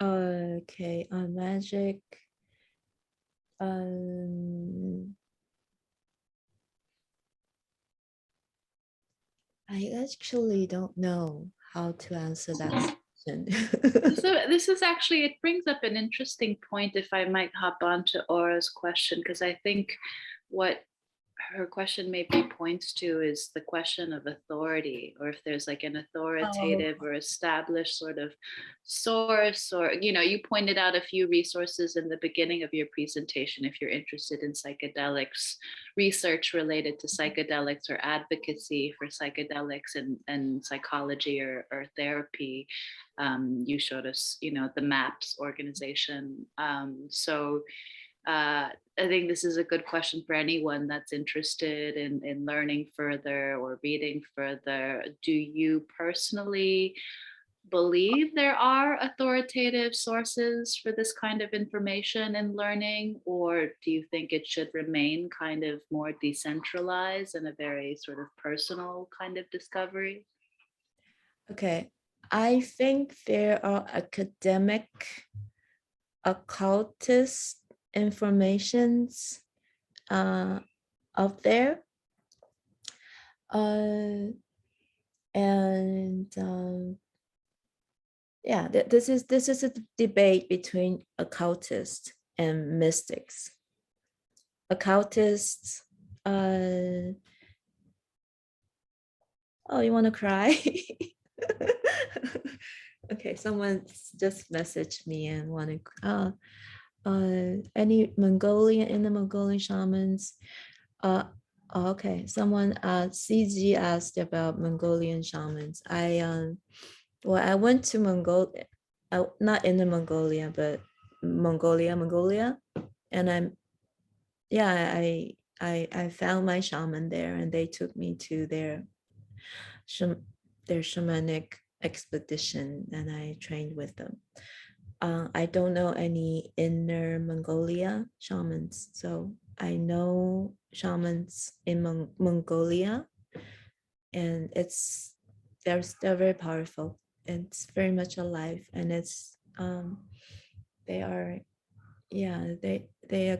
Okay, on magic. I actually don't know how to answer that question. So this is actually, it brings up an interesting point, if I might hop on to Aura's question, because I think what her question maybe points to is the question of authority, or if there's like an authoritative or established sort of source, or, you know, you pointed out a few resources in the beginning of your presentation if you're interested in psychedelics, research related to psychedelics or advocacy for psychedelics and psychology or therapy. You showed us, you know, the MAPS organization. So I think this is a good question for anyone that's interested in learning further or reading further. Do you personally believe there are authoritative sources for this kind of information and learning, or do you think it should remain kind of more decentralized and a very sort of personal kind of discovery? Okay, I think there are academic occultist informations out there. And yeah, this is a debate between occultists and mystics. Occultists, oh, you want to cry? Okay, someone just messaged me and wanted any Mongolian in the Mongolian shamans. Okay, someone CG asked about Mongolian shamans. I went to Mongolia, not in the Mongolia, but Mongolia, and I found my shaman there, and they took me to their shamanic expedition, and I trained with them. I don't know any Inner Mongolia shamans, so I know shamans in Mongolia, and they're very powerful. It's very much alive, and it's they are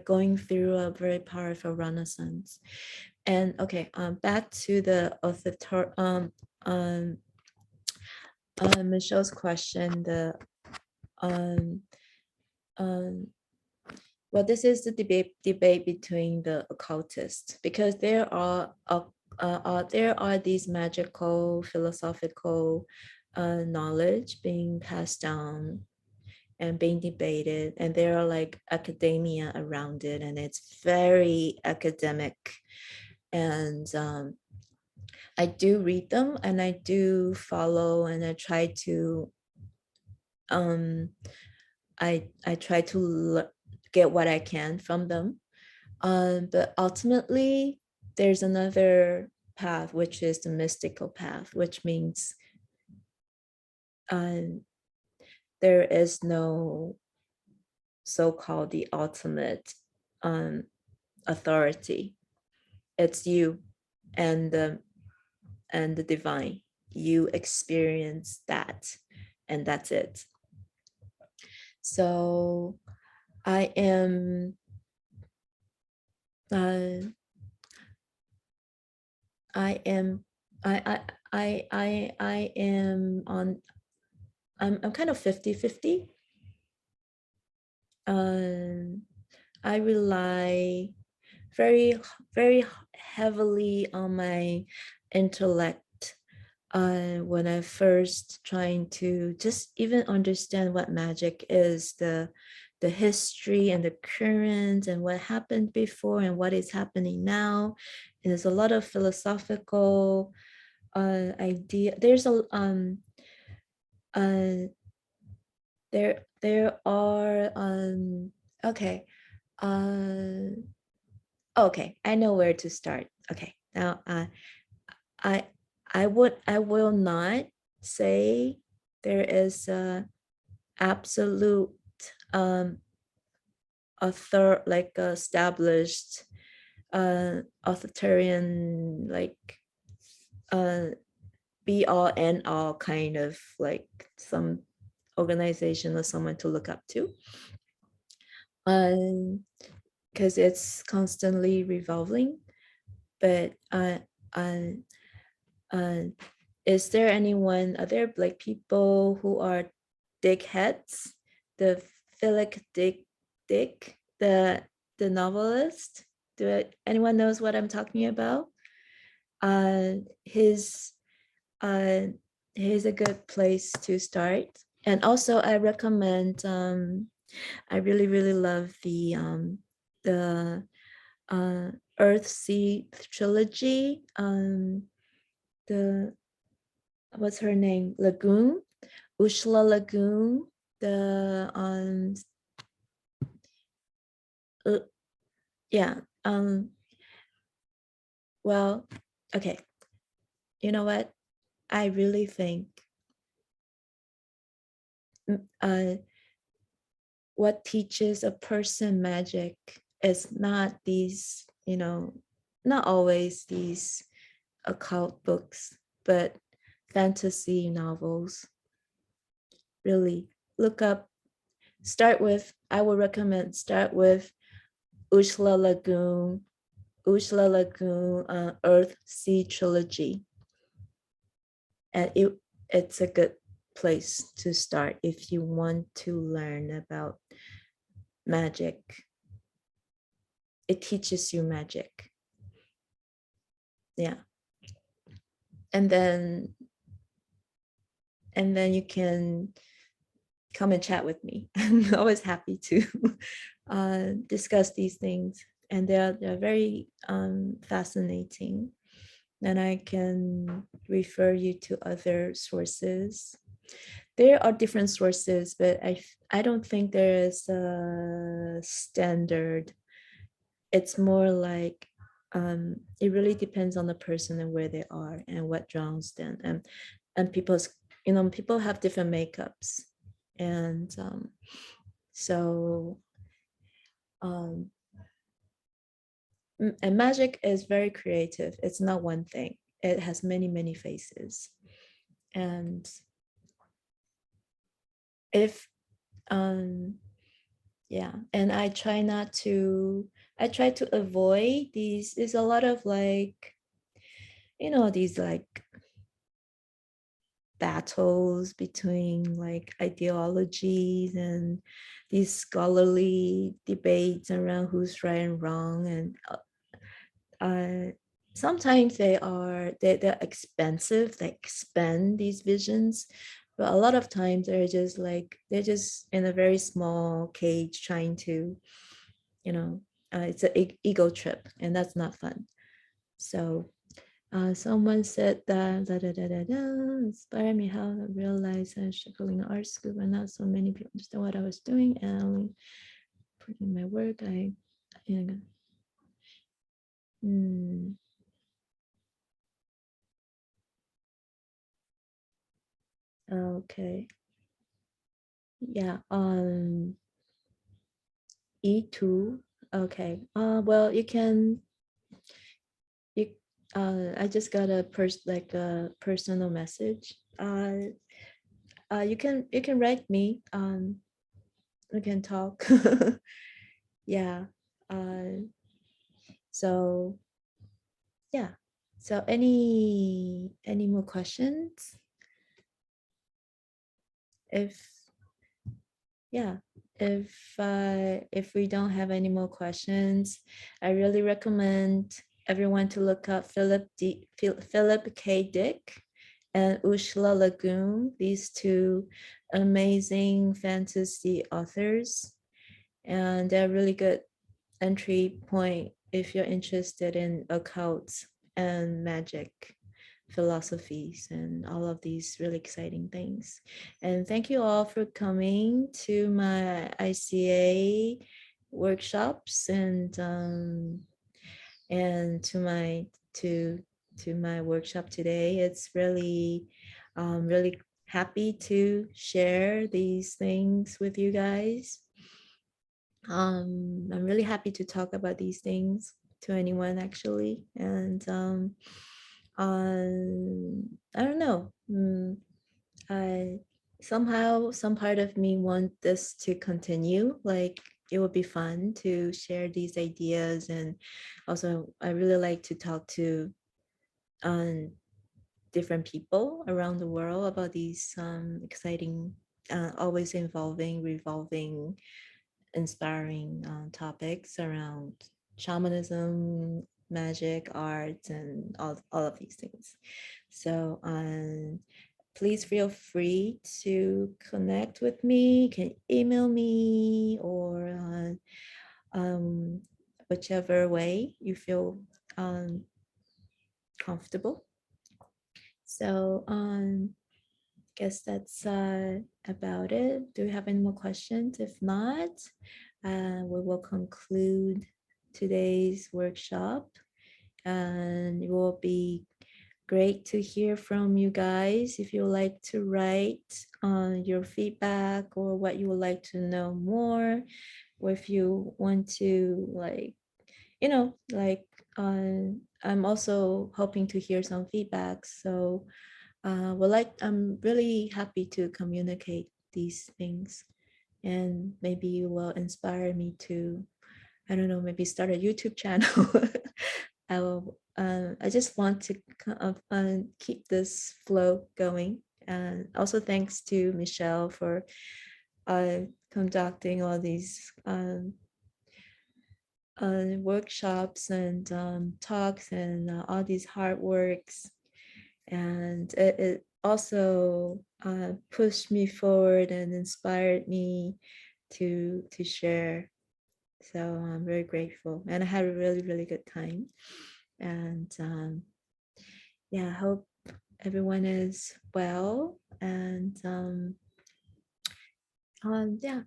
going through a very powerful renaissance. And okay, back to the Michelle's question. Well, this is the debate between the occultists, because there are these magical philosophical knowledge being passed down and being debated, and there are like academia around it, and it's very academic. And I do read them, and I do follow, and I try to get what I can from them. But ultimately, there's another path, which is the mystical path, which means there is no so-called the ultimate authority. It's you and the divine. You experience that, and that's it. So I am I'm kind of 50-50. I rely very heavily on my intellect when I first trying to just even understand what magic is, the history and the current and what happened before and what is happening now. And there's a lot of philosophical idea. There's a there are okay okay, I know where to start. Okay, now I will not say there is a absolute established authoritarian, like be all end all kind of like some organization or someone to look up to, because it's constantly revolving. But is there anyone, are there like people who are dickheads? The Philip Dick, the novelist. Anyone knows what I'm talking about? He's a good place to start. And also I recommend, I really love the Earthsea trilogy. The what's her name? Lagoon, Ursula Le Guin. The yeah. Well, okay. You know what? I really think what teaches a person magic is not these, not always these occult books, but fantasy novels. Really look up, I would recommend start with Ursula Le Guin, Earth Sea trilogy. And it's a good place to start if you want to learn about magic. It teaches you magic. Yeah. And then you can come and chat with me. I'm always happy to discuss these things. And they're very fascinating. And I can refer you to other sources. There are different sources, but I don't think there is a standard. It's more like it really depends on the person and where they are and what draws them. And people have different makeups. And so and magic is very creative. It's not one thing. It has many, many faces. And if yeah, and I try to avoid these. There's a lot of like, these like battles between like ideologies and these scholarly debates around who's right and wrong. And sometimes they're expensive. They expand these visions, but a lot of times they're just in a very small cage trying to, it's an ego trip, and that's not fun. So someone said that inspired me how I realized I was struggling in art school, but not so many people understand what I was doing, and putting my work. Okay. Yeah. E2. Okay. Well, I just got a personal message. You can write me. We can talk. Yeah. So yeah. So any more questions? If yeah, if we don't have any more questions, I really recommend everyone to look up Philip K. Dick and Ursula Le Guin, these two amazing fantasy authors. And they're really good entry point if you're interested in occult and magic philosophies and all of these really exciting things. And thank you all for coming to my ICA workshops and to my workshop today. It's really really happy to share these things with you guys. I'm really happy to talk about these things to anyone actually. And I don't know. I somehow some part of me want this to continue. Like it would be fun to share these ideas, and also I really like to talk to different people around the world about these exciting, always revolving, inspiring topics around shamanism, magic, art, and all of these things. So please feel free to connect with me. You can email me or whichever way you feel comfortable. So guess that's about it. Do you have any more questions? If not, we will conclude today's workshop, and it will be great to hear from you guys. If you would like to write on your feedback or what you would like to know more, or if you want to I'm also hoping to hear some feedback. So I'm really happy to communicate these things, and maybe you will inspire me to, I don't know, maybe start a YouTube channel. I just want to keep this flow going. And also thanks to Michelle for conducting all these workshops and talks and all these hard works. And it also pushed me forward and inspired me to share. So I'm very grateful, and I had a really, really good time. And yeah, I hope everyone is well. And yeah,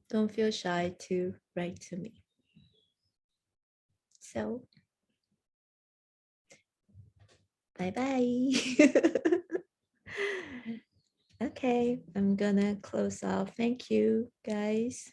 don't feel shy to write to me. So bye-bye. Okay, I'm gonna close off. Thank you, guys.